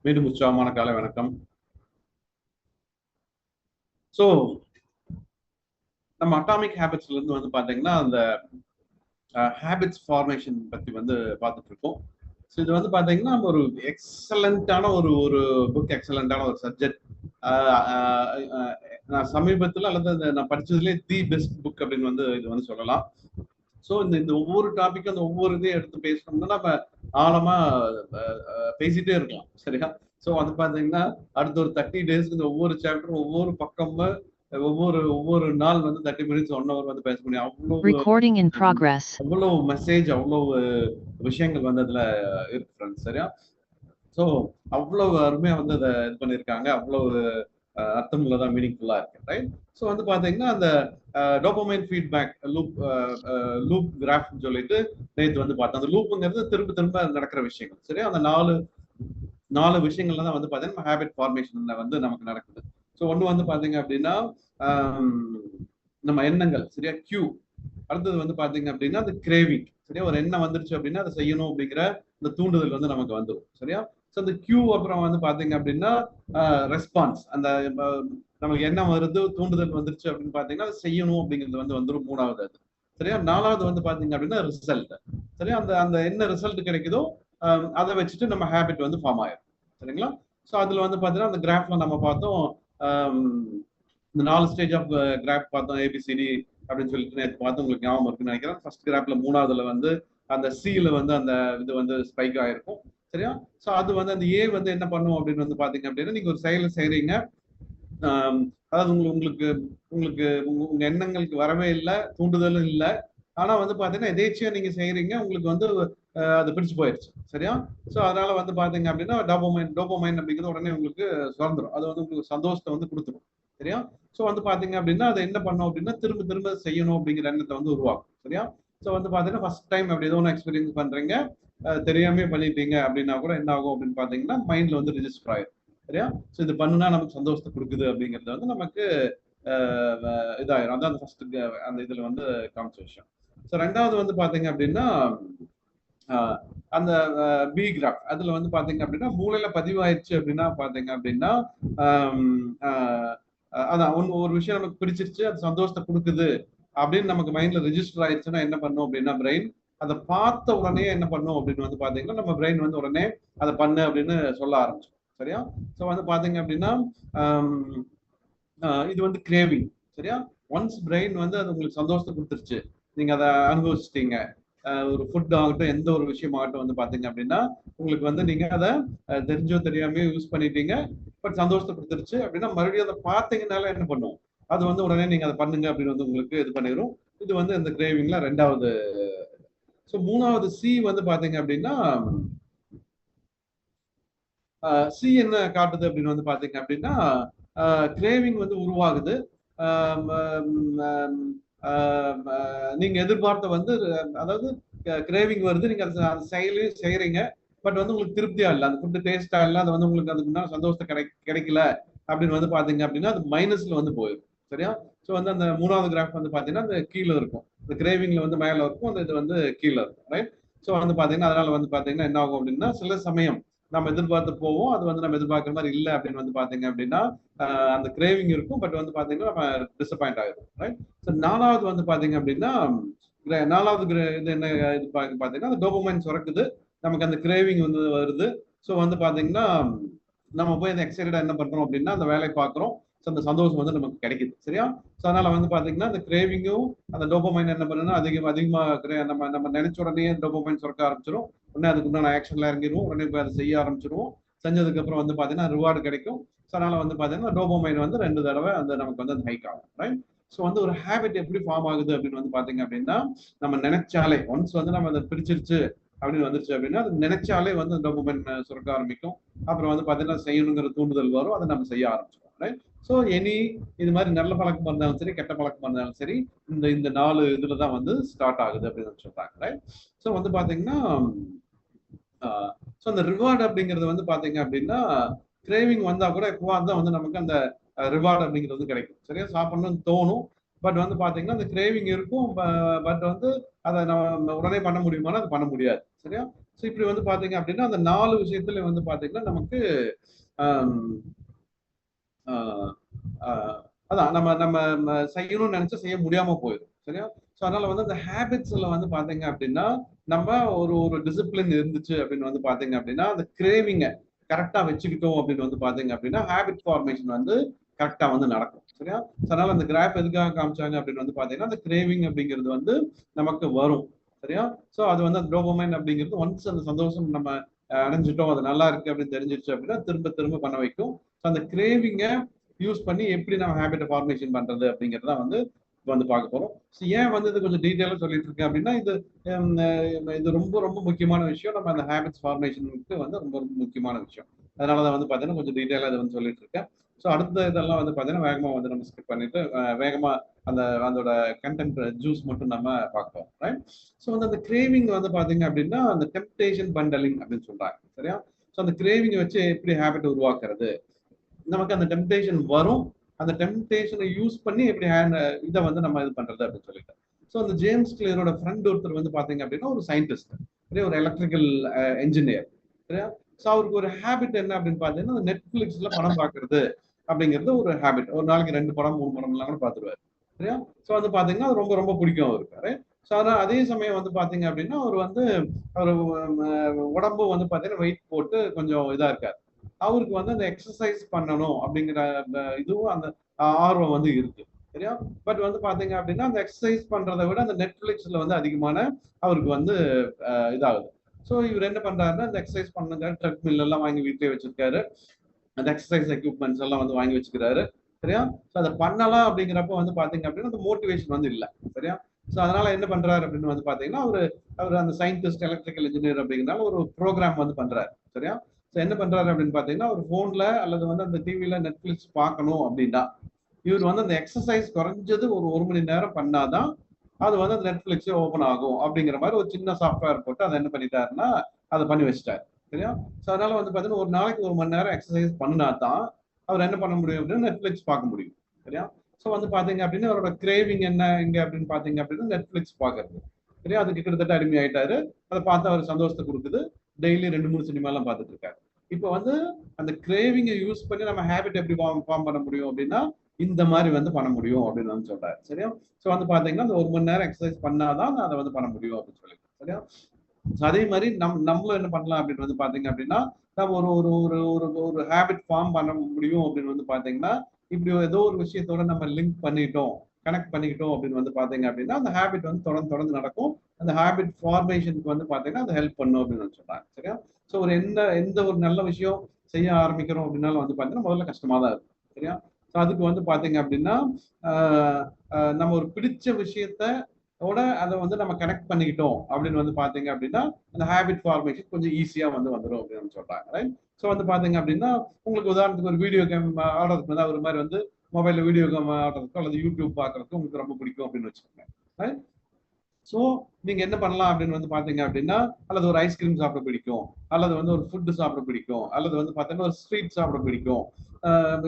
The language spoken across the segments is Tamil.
மீண்டும் உற்சாகமான காலை வணக்கம். ஸோ நம்ம அட்டாமிக் ஹேபிட்ஸ்ல இருந்து வந்து பாத்தீங்கன்னா அந்த ஹேபிட்ஸ் ஃபார்மேஷன் பத்தி வந்து பார்த்துட்டு இருக்கோம். ஸோ இது வந்து பாத்தீங்கன்னா ஒரு எக்ஸலண்டான ஒரு ஒரு புக், எக்ஸலண்டான ஒரு சப்ஜெக்ட். நான் சமீபத்தில் அல்லது நான் படிச்சதுலேயே தி பெஸ்ட் புக் அப்படின்னு வந்து இது வந்து சொல்லலாம். ஸோ இந்த ஒவ்வொரு டாபிக்கும் அந்த ஒவ்வொரு இதையும் எடுத்து பேசணும்னா நம்ம ஆழமா பேசிட்டே இருக்கலாம், சரியா? ஸோ வந்து பாத்தீங்கன்னா அடுத்த ஒரு 30 டேஸ்க்கு இந்த ஒவ்வொரு சாப்டரும் ஒவ்வொரு பக்கமும் ஒவ்வொரு நாள் வந்து 30 மினிட்ஸ் 1 ஹவர் வந்து பேச முடியும். அவ்வளவு மெசேஜ், அவ்வளவு விஷயங்கள் வந்து அதுல இருக்கு ஃப்ரெண்ட்ஸ், சரியா? ஸோ அவ்வளவு அருமையா வந்து அதை இது பண்ணியிருக்காங்க. அவ்வளவு அர்த்தமுள்ளதா, மீனிங்ஃபுல்லா இருக்கு, ரைட்? ஸோ வந்து பாத்தீங்கன்னா அந்த டோபமைன் ஃபீட்பேக் லூப் கிராஃப்னு சொல்லிட்டு நேற்று வந்து பார்த்தோம். அந்த லூப்புங்கிறது திரும்ப திரும்ப நடக்கிற விஷயங்கள், சரியா? அந்த நாலு விஷயங்கள்ல தான் வந்து பாத்தீங்கன்னா ஹேபிட் ஃபார்மேஷன்ல வந்து நமக்கு நடக்குது. ஸோ ஒன்று வந்து பாத்தீங்க அப்படின்னா நம்ம எண்ணங்கள், சரியா? கியூ. அடுத்தது வந்து பாத்தீங்க அப்படின்னா அந்த கிரேவிங், சரியா? ஒரு எண்ணம் வந்துருச்சு அப்படின்னா அதை செய்யணும் அப்படிங்கிற இந்த தூண்டுதல் வந்து நமக்கு வந்துடும், சரியா? ஸோ அந்த கியூ அப்புறம் வந்து பாத்தீங்க அப்படின்னா ரெஸ்பான்ஸ். அந்த நமக்கு எண்ணம் வருது, தூண்டுதல் வந்துருச்சு அப்படின்னு பாத்தீங்கன்னா அதை செய்யணும் அப்படிங்கிறது வந்து வந்துடும், மூணாவது அது, சரியா? நாலாவது வந்து பாத்தீங்க அப்படின்னா ரிசல்ட், சரியா? அந்த அந்த என்ன ரிசல்ட் கிடைக்குதோ அதை வச்சுட்டு நம்ம ஹேபிட் வந்து ஃபார்ம் ஆயிடும், சரிங்களா? ஸோ அதுல வந்து பாத்தீங்கன்னா அந்த கிராஃப்ல நம்ம பார்த்தோம், இந்த 4 ஸ்டேஜ் ஆஃப் கிராஃப் பார்த்தோம், ஏபிசிடி அப்படின்னு சொல்லிட்டு நேற்று பார்த்து உங்களுக்கு ஞாபகம் இருக்குன்னு நினைக்கிறேன். ஃபர்ஸ்ட் கிராஃப்ல மூணாவதுல வந்து அந்த சில வந்து அந்த இது வந்து ஸ்பைக் ஆயிருக்கும், சரியா? ஸோ அது வந்து அந்த ஏ வந்து என்ன பண்ணும் அப்படின்னு வந்து பாத்தீங்க அப்படின்னா, நீங்க ஒரு செயலை செய்றீங்க, அதாவது உங்களுக்கு உங்களுக்கு உங்க எண்ணங்களுக்கு வரவே இல்லை, தூண்டுதலும் இல்லை, ஆனா வந்து பாத்தீங்கன்னா எதேச்சியா நீங்க செய்யறீங்க, உங்களுக்கு வந்து அது பிடிச்சு போயிருச்சு, சரியா? ஸோ அதனால வந்து பாத்தீங்க அப்படின்னா டோபமைன் அப்படிங்கிறது உடனே உங்களுக்கு சுரந்துடும். அது வந்து உங்களுக்கு சந்தோஷத்தை வந்து கொடுத்துரும், சரியா? ஸோ வந்து பாத்தீங்க அப்படின்னா அதை என்ன பண்ணும் அப்படின்னா திரும்ப திரும்ப செய்யணும் அப்படிங்கிற எண்ணத்தை வந்து உருவாக்கும், சரியா? ஸோ வந்து பாத்தீங்கன்னா ஃபர்ஸ்ட் டைம் அப்படி ஏதோ ஒன்று எக்ஸ்பீரியன்ஸ் பண்றீங்க, தெரியாமே பண்ணிட்டீங்க அப்படின்னா கூட என்ன ஆகும் அப்படின்னு பாத்தீங்கன்னா மைண்ட்ல வந்து ரிஜிஸ்டர் ஆயிடும், சரியா? ஸோ இது பண்ணுனா நமக்கு சந்தோஷத்தை கொடுக்குது அப்படிங்கிறது வந்து நமக்கு இதாயிரும். அதான் அந்த ஃபர்ஸ்ட் அந்த இதுல வந்து காமிச்ச விஷயம். ஸோ ரெண்டாவது வந்து பாத்தீங்க அப்படின்னா அந்த பி கிராஃப், அதுல வந்து பாத்தீங்க அப்படின்னா மூளையில பதிவாயிருச்சு அப்படின்னா பாத்தீங்க அப்படின்னா அதான் ஒரு விஷயம் நமக்கு பிடிச்சிருச்சு, அது சந்தோஷத்தை கொடுக்குது அப்படின்னு நமக்கு மைண்ட்ல ரெஜிஸ்டர் ஆயிடுச்சுன்னா என்ன பண்ணும் அப்படின்னா பிரெயின் அதை பார்த்த உடனே என்ன பண்ணும் அப்படின்னு வந்து பாத்தீங்கன்னா நம்ம பிரெயின் வந்து உடனே அதை பண்ணு அப்படின்னு சொல்ல ஆரம்பிச்சோம், சரியா? ஸோ வந்து பாத்தீங்க அப்படின்னா இது வந்து கிரேவிங், சரியா? ஒன்ஸ் பிரெயின் வந்து அது உங்களுக்கு சந்தோஷத்தை கொடுத்துருச்சு, நீங்க அதை அனுபவிச்சிட்டீங்க, ஒரு ஃபுட் ஆகட்டும், எந்த ஒரு விஷயம் ஆகட்டும் வந்து பாத்தீங்க அப்படின்னா உங்களுக்கு வந்து நீங்க அதை தெரிஞ்சோ தெரியாம யூஸ் பண்ணிட்டீங்க, பட் சந்தோஷத்தை கொடுத்துருச்சு அப்படின்னா மறுபடியும் அதை பார்த்தீங்கனால என்ன பண்ணும், அது வந்து உடனே நீங்க அதை பண்ணுங்க அப்படின்னு வந்து உங்களுக்கு இது பண்ணிடும். இது வந்து இந்த கிரேவிங்ல ரெண்டாவது. ஸோ மூணாவது சி வந்து பாத்தீங்க அப்படின்னா சி என்ன காட்டுது அப்படின்னு வந்து பாத்தீங்க அப்படின்னா கிரேவிங் வந்து உருவாகுது. நீங்க எதிர்பார்த்த வந்து அதாவது கிரேவிங் வருது, நீங்க அந்த செயலையும் செய்யறீங்க, பட் வந்து உங்களுக்கு திருப்தியா இல்லை, அந்த ஃபுட்டு டேஸ்டா இல்லை, அது வந்து உங்களுக்கு அதுக்கு முன்னாடி சந்தோஷத்தை கிடைக்கல அப்படின்னு வந்து பாத்தீங்க அப்படின்னா அது மைனஸ்ல வந்து போயிடும், சரியா? ஸோ வந்து அந்த மூணாவது கிராஃப் வந்து பாத்தீங்கன்னா அந்த கீழே இருக்கும், இந்த கிரேவிங்ல வந்து மேல இருக்கும், அந்த இது வந்து கீழே இருக்கும், ரைட்? ஸோ வந்து பாத்தீங்கன்னா அதனால வந்து பாத்தீங்கன்னா என்ன ஆகும் அப்படின்னா சில சமயம் நம்ம எதிர்பார்த்து போவோம், அது வந்து நம்ம எதிர்பார்க்குற மாதிரி இல்லை அப்படின்னு வந்து பாத்தீங்க அப்படின்னா அந்த கிரேவிங் இருக்கும், பட் வந்து பாத்தீங்கன்னா நம்ம டிசப்பாயிண்ட் ஆயிடும், ரைட்? ஸோ நாலாவது வந்து பாத்தீங்க அப்படின்னா நாலாவது இது என்ன இது பாத்தீங்கன்னா அந்த டோபமைன் சுரக்குது, நமக்கு அந்த கிரேவிங் வந்து வருது. ஸோ வந்து பாத்தீங்கன்னா நம்ம போய் அந்த எக்ஸைட்டடா என்ன பண்றோம் அப்படின்னா அந்த வேலையை பார்க்குறோம், ஸோ அந்த சந்தோஷம் வந்து நமக்கு கிடைக்குது, சரியா? ஸோ அதனால வந்து பாத்தீங்கன்னா அந்த கிரேவிங்கும் அந்த டோபமைன் என்ன பண்ணுன்னா அதிகமா நம்ம நம்ம நினைச்ச உடனே டோபமைன் சுரக்க ஆரம்பிச்சிடும், உடனே அதுக்கு உண்டான ஆக்ஷன்ல இறங்கிடுவோம், உடனே போய் அதை செய்ய ஆரம்பிச்சிருவோம், செஞ்சதுக்கு அப்புறம் வந்து பாத்தீங்கன்னா ரிவார்டு கிடைக்கும். ஸோ அதனால வந்து பாத்தீங்கன்னா டோபமைன் வந்து 2 தடவை அந்த நமக்கு வந்து ஹைக் ஆகும், ரைட்? ஸோ வந்து ஒரு ஹேபிட் எப்படி ஃபார்ம் ஆகுது அப்படின்னு வந்து பாத்தீங்க அப்படின்னா நம்ம நினைச்சாலே ஒன்ஸ் வந்து நம்ம அதை பிடிச்சிருச்சு அப்படின்னு வந்துருச்சு அப்படின்னா அது நினைச்சாலே வந்து டோபமைன் சுரக்க ஆரம்பிக்கும். அப்புறம் வந்து பாத்தீங்கன்னா செய்யணுங்கிற தூண்டுதல் வரும், அதை நம்ம செய்ய ஆரம்பிச்சிடும், ரைட்? ஸோ இது மாதிரி நல்ல பழக்கமா இருந்தாலும் சரி, கெட்ட பழக்கமா இருந்தாலும் சரி, இந்த இந்த 4 இதுல தான் வந்து ஸ்டார்ட் ஆகுது அப்படின்னு சொல்றாங்க, ரைட்? ஸோ வந்து பாத்தீங்கன்னா ஸோ அந்த ரிவார்டு அப்படிங்கிறது வந்து பாத்தீங்க அப்படின்னா கிரேவிங் வந்தா கூட எப்பவா தான் வந்து நமக்கு அந்த ரிவார்டு அப்படிங்கிறது வந்து கிடைக்கும், சரியா? சாப்பிடணும்னு தோணும், பட் வந்து பாத்தீங்கன்னா அந்த கிரேவிங் இருக்கும், பட் வந்து அதை நம்ம உடனே பண்ண முடியுமானா அது பண்ண முடியாது, சரியா? ஸோ இப்படி வந்து பாத்தீங்க அப்படின்னா அந்த 4 விஷயத்துல வந்து பாத்தீங்கன்னா நமக்கு ஆம், ஆஹ், ஆஹ், அதான் நம்ம நம்ம செய்யணும்னு நினைச்சா செய்ய முடியாம போயிடும். சரியா? ஸோ அதனால வந்து இந்த ஹேபிட்ஸ்ல வந்து பாத்தீங்க அப்படின்னா நம்ம ஒரு ஒரு டிசிப்ளின் இருந்துச்சு அப்படின்னு வந்து பாத்தீங்க அப்படின்னா அந்த கிரேவிங்க கரெக்டா வச்சுக்கிட்டோம் அப்படின்னு வந்து பாத்தீங்க அப்படின்னா ஹேபிட் ஃபார்மேஷன் வந்து கரெக்டா வந்து நடக்கும். சரியா? So அதனால அந்த கிராஃப் எதுக்காக காமிச்சாங்க அப்படின்னு வந்து பாத்தீங்கன்னா அந்த கிரேவிங் அப்படிங்கிறது வந்து நமக்கு வரும். சரியா? ஸோ அது வந்து அந்த டோபமைன் அப்படிங்கிறது ஒன்ஸ் அந்த சந்தோஷம் நம்ம அடைஞ்சிட்டோம், அது நல்லா இருக்கு அப்படின்னு தெரிஞ்சிருச்சு அப்படின்னா திரும்ப திரும்ப பண்ண வைக்கும். ஸோ அந்த கிரேவிங்க யூஸ் பண்ணி எப்படி நம்ம ஹேபிட்டை ஃபார்மேஷன் பண்றது அப்படிங்கறத வந்து இப்ப வந்து பார்க்க போறோம். So ஏன் வந்து இது கொஞ்சம் டீட்டெயிலா சொல்லிட்டு இருக்கேன் அப்படின்னா இது ரொம்ப ரொம்ப முக்கியமான விஷயம். நம்ம அந்த ஹேபிட்ஸ் ஃபார்மேஷனுக்கு வந்து ரொம்ப ரொம்ப முக்கியமான விஷயம். அதனாலதான் வந்து பாத்தீங்கன்னா கொஞ்சம் டீட்டெயிலா இதை வந்து சொல்லிட்டு இருக்கேன். ஸோ அடுத்த இதெல்லாம் வந்து பாத்தீங்கன்னா வேகமா வந்து நம்ம ஸ்கிப் பண்ணிட்டு வேகமா அந்த அதோட கண்டென்ட் ஜூஸ் மட்டும் நம்ம பார்ப்போம். ரைட்? ஸோ வந்து அந்த கிரேவிங் வந்து பாத்தீங்க அப்படின்னா அந்த டெம்டேஷன் பண்டலிங் அப்படின்னு சொல்றாங்க. சரியா? ஸோ அந்த கிரேவிங் வச்சு எப்படி ஹேபிட் உருவாக்குறது, நமக்கு அந்த டெம்டேஷன் வரும், அந்த டெம்டேஷனை யூஸ் பண்ணி எப்படி இதை வந்து நம்ம இது பண்றது அப்படின்னு சொல்லிட்டு. ஸோ அந்த ஜேம்ஸ் கிளியரோட ஃப்ரெண்ட் ஒருத்தர் வந்து பாத்தீங்க அப்படின்னா ஒரு சயின்டிஸ்ட், ஒரு எலக்ட்ரிக்கல் என்ஜினியர். சரியா? ஸோ அவருக்கு ஒரு ஹேபிட் என்ன அப்படின்னு பாத்தீங்கன்னா நெட்ஃபிளிக்ஸ்ல படம் பார்க்கறது அப்படிங்கிறது ஒரு ஹேபிட். ஒரு நாளைக்கு 2 படம் 3 படம் எல்லாம் கூட பார்த்துருவாரு. சரியா? ஸோ வந்து பாத்தீங்கன்னா அது ரொம்ப ரொம்ப பிடிக்கும் அவருக்கு. ஸோ ஆனால் அதே சமயம் வந்து பாத்தீங்க அப்படின்னா அவர் வந்து அவர் உடம்பு வந்து பாத்தீங்கன்னா வெயிட் போட்டு கொஞ்சம் இதா இருக்காரு. அவருக்கு வந்து அந்த எக்ஸசைஸ் பண்ணணும் அப்படிங்கிற இதுவும் அந்த ஆர்வம் வந்து இருக்கு. சரியா? பட் வந்து பாத்தீங்க அப்படின்னா அந்த எக்ஸசைஸ் பண்றதை விட அந்த நெட்ஃபிளிக்ஸ்ல வந்து அதிகமான அவருக்கு வந்து இதாகுது. ஸோ இவர் என்ன பண்றாருன்னா இந்த எக்ஸசைஸ் பண்ணுங்க ட்ரெட்மில் எல்லாம் வாங்கி வீட்டிலே வச்சிருக்காரு. அந்த எக்ஸசைஸ் எக்யூப்மெண்ட்ஸ் எல்லாம் வந்து வாங்கி வச்சுக்கிறாரு. சரியா? ஸோ அதை பண்ணலாம் அப்படிங்கிறப்ப வந்து பாத்தீங்க அப்படின்னா அந்த மோட்டிவேஷன் வந்து இல்லை. சரியா? ஸோ அதனால என்ன பண்றாரு அப்படின்னு வந்து பாத்தீங்கன்னா அவர் அவர் அந்த சயின்டிஸ்ட் எலக்ட்ரிக்கல் இன்ஜினியர் அப்படிங்கிறனால ஒரு ப்ரோக்ராம் வந்து பண்றாரு. சரியா? ஸோ என்ன பண்றாரு அப்படின்னு பாத்தீங்கன்னா ஒரு போன்ல அல்லது வந்து அந்த டிவில நெட்ஃபிளிக்ஸ் பார்க்கணும் அப்படின்னா இவர் வந்து அந்த எக்ஸசைஸ் குறைஞ்சது ஒரு மணி நேரம் பண்ணாதான் அது வந்து அந்த நெட்ஃபிளிக்ஸே ஓப்பன் ஆகும் அப்படிங்கிற மாதிரி ஒரு சின்ன சாஃப்ட்வேர் போட்டு அதை என்ன பண்ணிட்டாருன்னா அதை பண்ணி வச்சுட்டாரு. சரியா? ஸோ அதனால வந்து பாத்தீங்கன்னா ஒரு நாளைக்கு 1 மணி நேரம் எக்ஸசைஸ் பண்ணா தான் அவர் என்ன பண்ண முடியும் அப்படின்னா நெட்ஃபிளிக்ஸ் பார்க்க முடியும். சரியா? ஸோ வந்து பாத்தீங்க அப்படின்னா அவரோட கிரேவிங் என்ன இங்க அப்படின்னு பாத்தீங்க அப்படின்னா நெட்ஃபிளிக்ஸ் பாக்குறது. சரியா? அதுக்கு கிட்டத்தட்ட அடிமை ஆயிட்டாரு. அதை பார்த்து அவர் சந்தோஷத்தை கொடுக்குது. டெய்லி 2 3 சினிமா எல்லாம் பார்த்துட்டு இருக்காரு. இப்போ வந்து அந்த கிரேவிங்கை யூஸ் பண்ணி நம்ம ஹேபிட் எப்படி ஃபார்ம் பண்ண முடியும் அப்படின்னா இந்த மாதிரி வந்து பண்ண முடியும் அப்படின்னு வந்து சொல்றாரு. சரியா? ஸோ வந்து பாத்தீங்கன்னா அந்த 1 மணி நேரம் எக்ஸசைஸ் பண்ணாதான் அதை வந்து பண்ண முடியும் அப்படின்னு சொல்லி. சரியா? அதே மாதிரி நம்மளும் என்ன பண்ணலாம் அப்படின்னு வந்து பாத்தீங்க அப்படின்னா நம்ம ஒரு ஒரு ஒரு ஒரு ஒரு ஹேபிட் ஃபார்ம் பண்ண முடியும் அப்படின்னு வந்து பாத்தீங்கன்னா இப்படி ஏதோ ஒரு விஷயத்தோட நம்ம லிங்க் பண்ணிட்டோம், கனெக்ட் பண்ணிக்கிட்டோம் அப்படின்னு வந்து பாத்தீங்க அப்படின்னா அந்த ஹேபிட் வந்து தொடர்ந்து தொடர்ந்து நடக்கும். அந்த ஹேபிட் ஃபார்மேஷனுக்கு வந்து பாத்தீங்கன்னா அது ஹெல்ப் பண்ணும் அப்படின்னு சொல்றாங்க. சரியா? ஸோ ஒரு எந்த ஒரு நல்ல விஷயம் செய்ய ஆரம்பிக்கிறோம் அப்படின்னாலும் வந்து பாத்தீங்கன்னா முதல்ல கஷ்டமா தான் இருக்கும். சரியா? ஸோ அதுக்கு வந்து பாத்தீங்க அப்படின்னா நம்ம ஒரு பிடிச்ச விஷயத்த அதை வந்து நம்ம கனெக்ட் பண்ணிக்கிட்டோம் அப்படின்னு வந்து பாத்தீங்க அப்படின்னா அந்த ஹேபிட் ஃபார்மேஷன் கொஞ்சம் ஈஸியா வந்து வந்துடும் அப்படின்னு சொல்றாங்க. ரைட்? ஸோ வந்து பாத்தீங்க அப்படின்னா உங்களுக்கு உதாரணத்துக்கு ஒரு வீடியோ கேம் ஆடுறதுக்கு தான் ஒரு மாதிரி வந்து மொபைல்ல வீடியோ கேம் ஆடுறதுக்கோ அல்லது யூடியூப் பார்க்கறதுக்கு உங்களுக்கு ரொம்ப பிடிக்கும் அப்படின்னு வச்சுக்கோங்க. ஸோ நீங்க என்ன பண்ணலாம் அப்படின்னு வந்து பாத்தீங்க அப்படின்னா அல்லது ஒரு ஐஸ்கிரீம் சாப்பிட பிடிக்கும், அல்லது வந்து ஒரு ஃபுட்டு சாப்பிட பிடிக்கும், அல்லது வந்து பாத்தீங்கன்னா ஒரு ஸ்வீட் சாப்பிட பிடிக்கும்.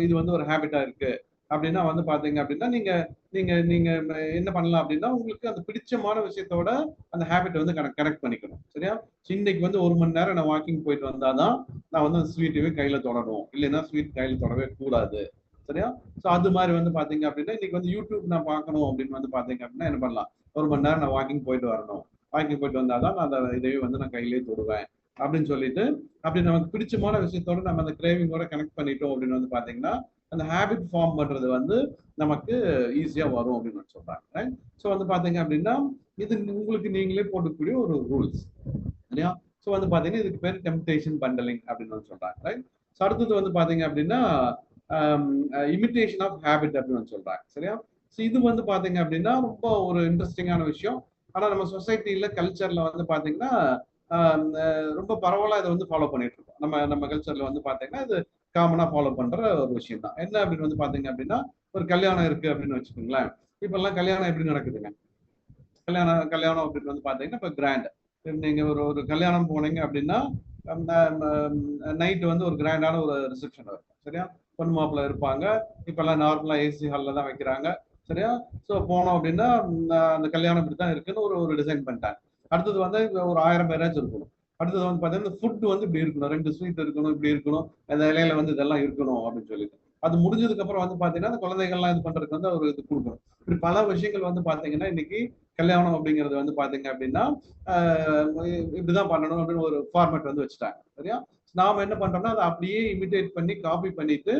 இது வந்து ஒரு ஹேபிட்டா இருக்கு அப்படின்னா வந்து பாத்தீங்க அப்படின்னா நீங்க நீங்க நீங்க என்ன பண்ணலாம் அப்படின்னா உங்களுக்கு அந்த பிடிச்சமான விஷயத்தோட அந்த ஹேபிட் வந்து கனெக்ட் பண்ணிக்கணும். சரியா? இன்னைக்கு வந்து 1 மணி நேரம் நான் வாக்கிங் போயிட்டு வந்தாதான் நான் வந்து அந்த ஸ்வீட்டையே கையில தொடரும், இல்லைன்னா ஸ்வீட் கையில தொடவே கூடாது. சரியா? ஸோ அது மாதிரி வந்து பாத்தீங்க அப்படின்னா இன்னைக்கு வந்து யூடியூப் நான் பார்க்கணும் அப்படின்னு வந்து பாத்தீங்க அப்படின்னா என்ன பண்ணலாம், 1 மணி நேரம் நான் வாக்கிங் போயிட்டு வரணும், வாக்கிங் போயிட்டு வந்தாதான் நான் அந்த இதையே வந்து நான் கையிலேயே தொடுவேன் அப்படின்னு சொல்லிட்டு அப்படி நமக்கு பிடிச்சமான விஷயத்தோட நம்ம அந்த கிரேவிங்கோட கனெக்ட் பண்ணிட்டோம் அப்படின்னு வந்து பாத்தீங்கன்னா அந்த ஹேபிட் ஃபார்ம் பண்றது வந்து நமக்கு ஈஸியா வரும் அப்படின்னு சொல்றாங்க. ஸோ வந்து பாத்தீங்க அப்படின்னா இது உங்களுக்கு நீங்களே போட்டுக்கூடிய ஒரு ரூல்ஸ். சரியா? ஸோ வந்து பாத்தீங்கன்னா இதுக்கு பேர் டெம்டேஷன் பண்டலிங் அப்படின்னு வந்து சொல்றாங்க. ரைட்? ஸோ அடுத்தது வந்து பாத்தீங்க அப்படின்னா இமிட்டேஷன் ஆஃப் ஹேபிட் அப்படின்னு சொல்றாங்க. சரியா? ஸோ இது வந்து பாத்தீங்க அப்படின்னா ரொம்ப ஒரு இன்ட்ரெஸ்டிங்கான விஷயம். ஆனா நம்ம சொசைட்டில கல்ச்சர்ல வந்து பாத்தீங்கன்னா ரொம்ப பரவலா இதை வந்து ஃபாலோ பண்ணிட்டு இருக்கோம். நம்ம நம்ம கல்ச்சர்ல வந்து பாத்தீங்கன்னா இது காமனா ஃபாலோ பண்ற ஒரு விஷயம் தான். என்ன அப்படின்னு வந்து பாத்தீங்க அப்படின்னா ஒரு கல்யாணம் இருக்கு அப்படின்னு வச்சுக்கோங்களேன். இப்ப எல்லாம் கல்யாணம் எப்படி நடக்குதுங்க? கல்யாணம் கல்யாணம் அப்படின்னு வந்து பாத்தீங்கன்னா இப்ப கிராண்ட் நீங்க ஒரு ஒரு கல்யாணம் போனீங்க அப்படின்னா நைட்டு வந்து ஒரு கிராண்டான ஒரு ரிசப்ஷன் இருக்கும். சரியா? பொண்ணு மாப்பிள்ள இருப்பாங்க. இப்ப எல்லாம் நார்மலா ஏசி ஹால்ல தான் வைக்கிறாங்க. சரியா? ஸோ போனோம் அப்படின்னா அந்த கல்யாணம் இப்படி தான் இருக்குன்னு ஒரு ஒரு டிசைன் பண்ணிட்டாங்க. அடுத்தது வந்து ஒரு 1000 பேராச்சும் இருக்கணும். அடுத்தது வந்து பார்த்தீங்கன்னா ஃபுட் வந்து இப்படி இருக்கணும், 2 ஸ்வீட் இருக்கணும், இப்படி இருக்கணும், அந்த இலையில வந்து இதெல்லாம் இருக்கணும் அப்படின்னு சொல்லிட்டு அது முடிஞ்சதுக்கு அப்புறம் வந்து பாத்தீங்கன்னா அந்த குழந்தைகள்லாம் இது பண்றதுக்கு வந்து அவர் இது கொடுக்கணும். இப்படி பல விஷயங்கள் வந்து பாத்தீங்கன்னா இன்னைக்கு கல்யாணம் அப்படிங்கிறது வந்து பாத்தீங்க அப்படின்னா இப்படிதான் பண்ணணும் அப்படின்னு ஒரு ஃபார்மேட் வந்து வச்சுட்டாங்க. சரியா? நாம என்ன பண்றோம்னா அதை அப்படியே இமிடேட் பண்ணி காப்பி பண்ணிட்டு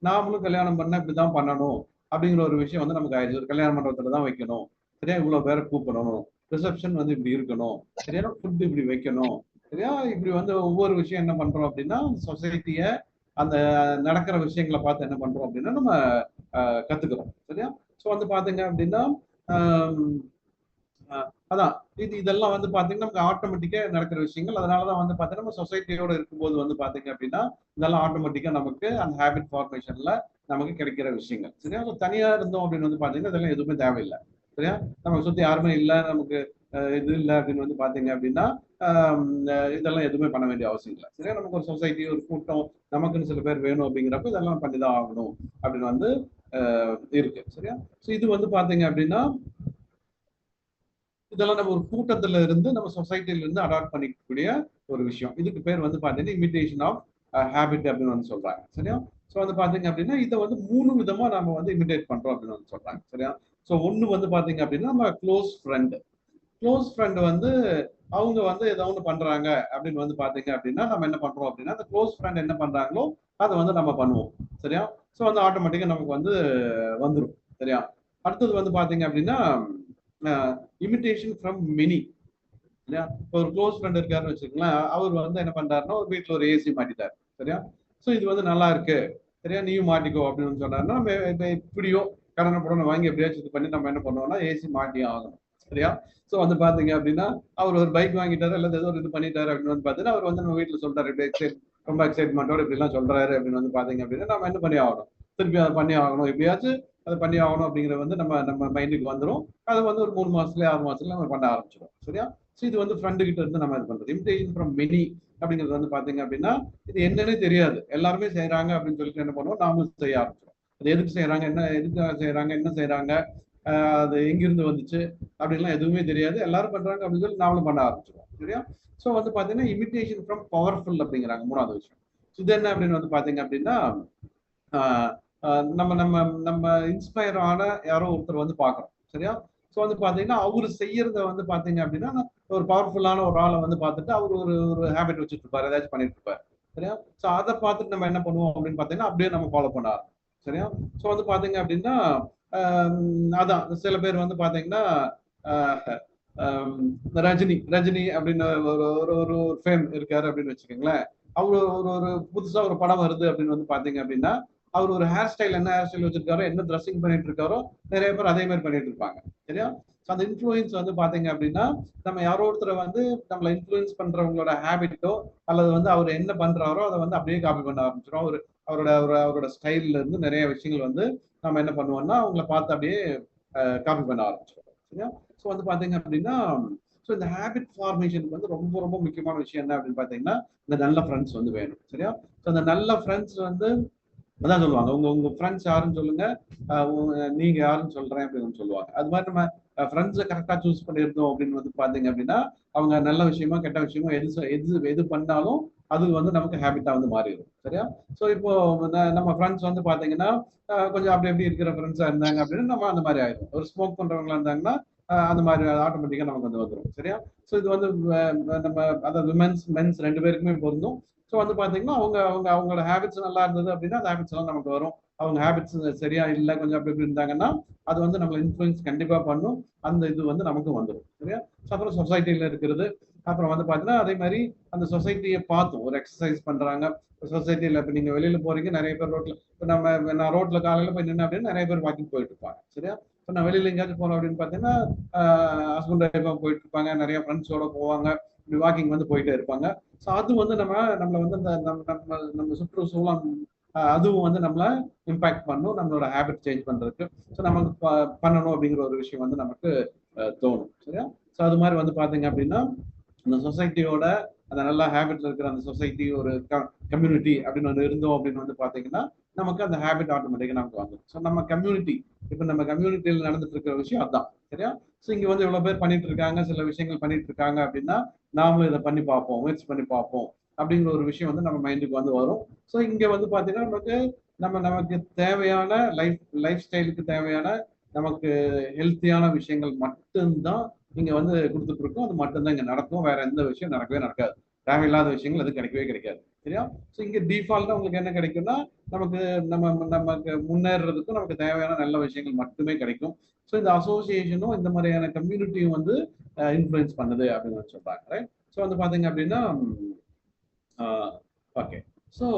நாமளும் கல்யாணம் பண்ண இப்படிதான் பண்ணணும் அப்படிங்கிற ஒரு விஷயம் வந்து நமக்கு ஆயிடுச்சு. ஒரு கல்யாண மண்டபத்துல தான் வைக்கணும், சரியா? இவ்வளவு பேரை கூப்பிடணும், ரிசப்ஷன் வந்து இப்படி இருக்கணும், சரியா? ஃபுட் இப்படி வைக்கணும், சரியா? இப்படி வந்து ஒவ்வொரு விஷயம் என்ன பண்றோம் அப்படின்னா சொசைட்டிய அந்த நடக்கிற விஷயங்களை பார்த்து என்ன பண்றோம் அப்படின்னா நம்ம கத்துக்கிறோம். சரியா? ஸோ வந்து பாத்தீங்க அப்படின்னா அதான் இதெல்லாம் வந்து பாத்தீங்கன்னா நமக்கு ஆட்டோமேட்டிக்கா நடக்கிற விஷயங்கள். அதனாலதான் வந்து பாத்தீங்கன்னா நம்ம சொசைட்டியோட இருக்கும்போது வந்து பாத்தீங்க அப்படின்னா இதெல்லாம் ஆட்டோமேட்டிக்கா நமக்கு அந்த ஹேபிட் ஃபார்மேஷன்ல நமக்கு கிடைக்கிற விஷயங்கள். சரியா? தனியா இருந்தோம் அப்படின்னு வந்து பாத்தீங்கன்னா இதெல்லாம் எதுவுமே தேவையில்லை. சரியா? நமக்கு சுத்தி யாருமே இல்லை, நமக்கு இது இல்லை அப்படின்னு வந்து பாத்தீங்க அப்படின்னா இதெல்லாம் எதுவுமே பண்ண வேண்டிய அவசியம் இல்லை. சரியா? நமக்கு ஒரு சொசைட்டி, ஒரு கூட்டம், நமக்குன்னு சில பேர் வேணும் அப்படிங்கிறப்ப இதெல்லாம் பண்ணிதான் ஆகணும் அப்படின்னு வந்து இருக்கு. சரியா? ஸோ இது வந்து பாத்தீங்க அப்படின்னா இதெல்லாம் நம்ம ஒரு கூட்டத்துல இருந்து நம்ம சொசைட்டில இருந்து அடாப்ட் பண்ணிக்கக்கூடிய ஒரு விஷயம். இதுக்கு பேர் வந்து பாத்தீங்கன்னா இமிடேஷன் ஆஃப் ஹேபிட் அப்படின்னு வந்து சொல்றாங்க. சரியா? ஸோ வந்து பாத்தீங்க அப்படின்னா இதை வந்து 3 விதமா நம்ம வந்து இமிடேட் பண்றோம் அப்படின்னு வந்து சொல்றாங்க. சரியா? ஸோ ஒண்ணு வந்து பாத்தீங்க அப்படின்னா நம்ம க்ளோஸ் ஃப்ரெண்ட் வந்து அவங்க வந்து ஏதோ ஒன்று பண்றாங்க அப்படின்னு வந்து பாத்தீங்க அப்படின்னா நம்ம என்ன பண்றோம் அப்படின்னா அந்த க்ளோஸ் ஃப்ரெண்ட் என்ன பண்றாங்களோ அதை வந்து நம்ம பண்ணுவோம். சரியா? ஸோ வந்து ஆட்டோமேட்டிக்கா நமக்கு வந்து வந்துடும். சரியா? அடுத்தது வந்து பாத்தீங்க அப்படின்னா இமிடேஷன் ஃப்ரம் மெனி. இல்லையா? ஒரு க்ளோஸ் ஃப்ரெண்ட் இருக்காருன்னு வச்சுக்கோங்களேன், அவர் வந்து என்ன பண்றாருன்னா ஒரு வீட்டுல ஒரு ஏசி மாட்டிட்டாரு. சரியா? ஸோ இது வந்து நல்லா இருக்கு, சரியா, நீயும் மாட்டிக்கோ அப்படின்னு சொன்னாருன்னா நம்ம இப்படியோ கடனை புடனை வாங்கி எப்படியாச்சும் இது பண்ணி நம்ம என்ன பண்ணுவோம்னா ஏசி மாட்டி ஆகணும். சரியா? ஸோ வந்து பாத்தீங்க அப்படின்னா அவர் ஒரு பைக் வாங்கிட்டாரு அல்லது ஏதோ ஒரு இது பண்ணிட்டாரு அப்படின்னு வந்து பாத்தீங்கன்னா அவர் வந்து நம்ம வீட்டுல சொல்றாரு இப்படி ரொம்ப எக்ஸைட்மெண்டோட இப்படி எல்லாம் சொல்றாரு அப்படின்னு வந்து பாத்தீங்க அப்படின்னா நம்ம என்ன பண்ணி ஆகணும், திருப்பி அதை பண்ணி ஆகணும், எப்படியாச்சும் அதை பண்ணி ஆகணும் அப்படிங்கிற வந்து நம்ம நம்ம மைண்டுக்கு வந்துடும். அது வந்து ஒரு 3 மாசத்துல 6 மாசத்துல நம்ம பண்ண ஆரம்பிச்சிடும். சரியா? ஸோ இது வந்து ஃப்ரெண்டு கிட்ட இருந்து நம்ம இது பண்றது. இமிடேஷன் ஃப்ரம் மெனி அப்படிங்கிறது வந்து பாத்தீங்க அப்படின்னா இது என்னன்னே தெரியாது, எல்லாருமே செய்யறாங்க அப்படின்னு சொல்லிட்டு என்ன பண்ணுவோம், நாமளும் செய்ய ஆரம்பிச்சிடும். அது எதுக்கு செய்யறாங்க, என்ன எதுக்காக செய்யறாங்க, என்ன செய்யறாங்க, அது எங்கிருந்து வந்துச்சு அப்படின்லாம் எதுவுமே தெரியாது, எல்லாரும் பண்றாங்க அப்படின்னு சொல்லி நாமளும் பண்ண ஆரம்பிச்சிடும். சரியா? ஸோ வந்து பாத்தீங்கன்னா இமிடேஷன் ஃப்ரம் பவர்ஃபுல் அப்படிங்கிறாங்க 3வது விஷயம். இது என்ன அப்படின்னு வந்து பாத்தீங்க அப்படின்னா நம்ம நம்ம நம்ம இன்ஸ்பயர் ஆன யாரோ ஒருத்தர் வந்து பாக்குறோம். சரியா? ஸோ வந்து பாத்தீங்கன்னா அவரு செய்யறத வந்து பாத்தீங்க அப்படின்னா ஒரு பவர்ஃபுல்லான ஒரு ஆளை வந்து பார்த்துட்டு அவர் ஒரு ஒரு ஹேபிட் வச்சுட்டு இருப்பாரு, ஏதாச்சும் பண்ணிட்டு இருப்பாரு. சரியா? ஸோ அதை பார்த்துட்டு நம்ம என்ன பண்ணுவோம் அப்படின்னு பாத்தீங்கன்னா அப்படியே நம்ம ஃபாலோ பண்ண ஆரம்பிச்சோம். சரியா? ஸோ வந்து பாத்தீங்க அப்படின்னா அதான் சில பேர் வந்து பாத்தீங்கன்னா ரஜினி ரஜினி அப்படின்னு ஒரு ஒரு ஒரு ஃபேம் இருக்காரு அப்படின்னு வச்சுக்கோங்களேன். அவரு ஒரு ஒரு புதுசா ஒரு படம் வருது அப்படின்னு வந்து பாத்தீங்க அப்படின்னா அவர் ஒரு ஹேர் ஸ்டைல், என்ன ஹேர் ஸ்டைல் வச்சிருக்காரோ, என்ன ட்ரெஸ்ஸிங் பண்ணிட்டு இருக்காரோ நிறைய பேர் அதே மாதிரி பண்ணிட்டு இருப்பாங்க. சரியா? அந்த இன்ஃப்ளூயன்ஸ் வந்து பாத்தீங்க அப்படின்னா நம்ம யாரோ ஒருத்தரை வந்து நம்மளை இன்ஃப்ளூயன்ஸ் பண்றவங்களோட ஹேபிட்டோ அல்லது வந்து அவர் என்ன பண்றாரோ அதை வந்து அப்படியே காப்பி பண்ண ஆரம்பிச்சிடும். அவரோட அவரோட ஸ்டைல்ல இருந்து நிறைய விஷயங்கள் வந்து நம்ம என்ன பண்ணுவோம்னா அவங்கள பார்த்து அப்படியே காப்பி பண்ண ஆரம்பிச்சிடும். சரியா? ஸோ வந்து பாத்தீங்க அப்படின்னா ஸோ இந்த ஹேபிட் ஃபார்மேஷனுக்கு வந்து ரொம்ப ரொம்ப முக்கியமான விஷயம் என்ன அப்படின்னு பாத்தீங்கன்னா இந்த நல்ல ஃப்ரெண்ட்ஸ் வந்து வேணும். சரியா? ஸோ அந்த நல்ல ஃப்ரெண்ட்ஸ் வந்து அதான் சொல்லுவாங்க, உங்க உங்க ஃப்ரெண்ட்ஸ் யாருன்னு சொல்லுங்க, நீங்க யாருன்னு சொல்றேன் அப்படின்னு சொல்லுவாங்க. அது மாதிரி நம்ம ஃப்ரெண்ட்ஸை கரெக்டா சூஸ் பண்ணியிருந்தோம் அப்படின்னு வந்து பாத்தீங்க அப்படின்னா அவங்க நல்ல விஷயமா கெட்ட விஷயமா எது பண்ணாலும் அது வந்து நமக்கு ஹேபிட்டா வந்து மாறிடும். சரியா? ஸோ இப்போ நம்ம ஃப்ரெண்ட்ஸ் வந்து பாத்தீங்கன்னா கொஞ்சம் அப்படி எப்படி இருக்கிற ஃப்ரெண்ட்ஸா இருந்தாங்க அப்படின்னு நம்ம அந்த மாதிரி ஆயிடும். ஒரு ஸ்மோக் பண்றவங்களா இருந்தாங்கன்னா அந்த மாதிரி ஆட்டோமேட்டிக்கா நமக்கு வந்து வந்துடும். சரியா? ஸோ இது வந்து நம்ம அதாவது மென்ஸ் 2 பேருக்குமே பொருந்தும். ஸோ வந்து பாத்தீங்கன்னா அவங்க அவங்க அவங்களோட ஹேபிட்ஸ் நல்லா இருந்தது அப்படின்னா அந்த ஹேபிட்ஸ் எல்லாம் நமக்கு வரும். அவங்க ஹேபிட்ஸ் சரியா இல்லை, கொஞ்சம் அப்படி இப்படி இருந்தாங்கன்னா அது வந்து நம்மளை இன்ஃப்ளூயன்ஸ் கண்டிப்பா பண்ணும். அந்த இது வந்து நமக்கு வந்துடும். சரியா? அப்புறம் சொசைட்டில இருக்கிறது, அப்புறம் வந்து பாத்தீங்கன்னா அதே மாதிரி அந்த சொசைட்டியை பார்த்தும் ஒரு எக்ஸசைஸ் பண்றாங்க சொசைட்டில. இப்ப நீங்க வெளியில போறீங்க, நிறைய பேர் ரோட்ல இப்ப நான் ரோட்ல காலையில போய் நின்று அப்படின்னு நிறைய பேர் வாக்கிங் போயிட்டு இருப்பாங்க. சரியா? இப்போ நான் வெளியில எங்கேயாச்சும் போறோம் அப்படின்னு பாத்தீங்கன்னா ஹஸ்பண்ட் ஒய்ஃபா போயிட்டு இருப்பாங்க, நிறைய ஃப்ரெண்ட்ஸோட போவாங்க, இப்படி வாக்கிங் வந்து போயிட்டே இருப்பாங்க. ஸோ அது வந்து நம்மளை வந்து இந்த நம்ம சுற்றுச்சூழல் அதுவும் வந்து நம்மளை இம்பாக்ட் பண்ணும், நம்மளோட ஹேபிட் சேஞ்ச் பண்றதுக்கு. ஸோ நமக்கு பண்ணணும் அப்படிங்கிற ஒரு விஷயம் வந்து நமக்கு தோணும். சரியா? ஸோ அது மாதிரி வந்து பாத்தீங்க அப்படின்னா அந்த சொசைட்டியோட அந்த நல்ல ஹேபிட்ல இருக்கிற அந்த சொசைட்டி ஒரு கம்யூனிட்டி அப்படின்னு வந்து இருந்தோம் அப்படின்னு வந்து பாத்தீங்கன்னா நமக்கு அந்த ஹேபிட் ஆட்டோமேட்டிக்கா நமக்கு வந்துடும். ஸோ நம்ம கம்யூனிட்டி, இப்போ நம்ம கம்யூனிட்டியில் நடந்துட்டு இருக்கிற விஷயம் அதான். சரியா? ஸோ இங்க வந்து இவ்வளவு பேர் பண்ணிட்டு இருக்காங்க, சில விஷயங்கள் பண்ணிட்டு இருக்காங்க அப்படின்னா நாமளும் இதை பண்ணி பார்ப்போம், முயற்சி பண்ணி பார்ப்போம் அப்படிங்கிற ஒரு விஷயம் வந்து நம்ம மைண்டுக்கு வந்து வரும். ஸோ இங்க வந்து பாத்தீங்கன்னா நமக்கு நமக்கு தேவையான லைஃப் ஸ்டைலுக்கு தேவையான நமக்கு ஹெல்த்தியான விஷயங்கள் மட்டும்தான் இங்க வந்து கொடுத்துட்டு இருக்கோம். அது மட்டும்தான் இங்க நடக்கும். வேற எந்த விஷயம் நடக்கவே நடக்காது. தேவையில்லாத விஷயங்கள் அது கிடைக்கவே கிடைக்காது. சரியா? ஸோ இங்க டிஃபால்ட்டா உங்களுக்கு என்ன கிடைக்கும்னா நமக்கு நமக்கு முன்னேறதுக்கும் நமக்கு தேவையான நல்ல விஷயங்கள் மட்டுமே கிடைக்கும். ஸோ இந்த அசோசியேஷனும் இந்த மாதிரியான கம்யூனிட்டியும் வந்து இன்ஃப்ளூயன்ஸ் பண்ணுது அப்படின்னு சொல்றாங்க. ரைட்? ஸோ வந்து பாத்தீங்க அப்படின்னா ஓகே. ஸோ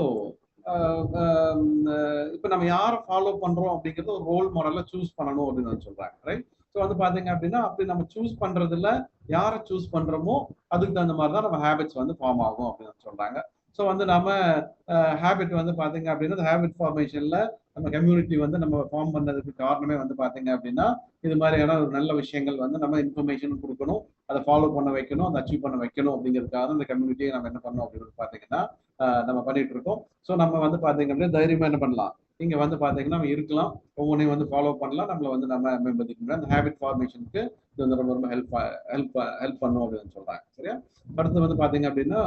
இப்போ நம்ம யாரை ஃபாலோ பண்றோம் அப்படிங்கிறது ஒரு ரோல் மாடலை சூஸ் பண்ணணும் அப்படின்னு சொல்றாங்க. ரைட்? ஸோ வந்து பாத்தீங்க அப்படின்னா அப்படி நம்ம சூஸ் பண்றதுல யாரை சூஸ் பண்றோமோ அதுக்கு தகுந்த மாதிரி தான் நம்ம ஹேபிட்ஸ் வந்து ஃபார்ம் ஆகும் அப்படின்னு சொல்றாங்க. ஸோ வந்து நம்ம ஹேபிட் வந்து பாத்தீங்க அப்படின்னா ஹேபிட் ஃபார்மேஷன்ல நம்ம கம்யூனிட்டி வந்து நம்ம ஃபார்ம் பண்ணதுக்கு காரணமே வந்து பாத்தீங்க அப்படின்னா இது மாதிரியான ஒரு நல்ல விஷயங்கள் வந்து நம்ம இன்ஃபர்மேஷன் கொடுக்கணும், அதை ஃபாலோ பண்ண வைக்கணும், அதை அச்சீவ் பண்ண வைக்கணும் அப்படிங்கிறதுக்காக இந்த கம்யூனிட்டியை நம்ம என்ன பண்ணோம் அப்படின்னு பாத்தீங்கன்னா நம்ம பண்ணிட்டு இருக்கோம். ஸோ நம்ம வந்து பாத்தீங்க அப்படின்னா தைரியமா என்ன பண்ணலாம், இங்க வந்து பாத்தீங்கன்னா நம்ம இருக்கலாம், ஒவ்வொன்றையும் வந்து ஃபாலோ பண்ணலாம், நம்மள வந்து நம்ம மேம்படுத்திக்க முடியும். அந்த ஹேபிட் ஃபார்மேஷனுக்கு இது வந்து ரொம்ப ரொம்ப ஹெல்ப் பண்ணும் அப்படின்னு சொல்றாங்க. சரியா? அடுத்து வந்து பாத்தீங்க அப்படின்னா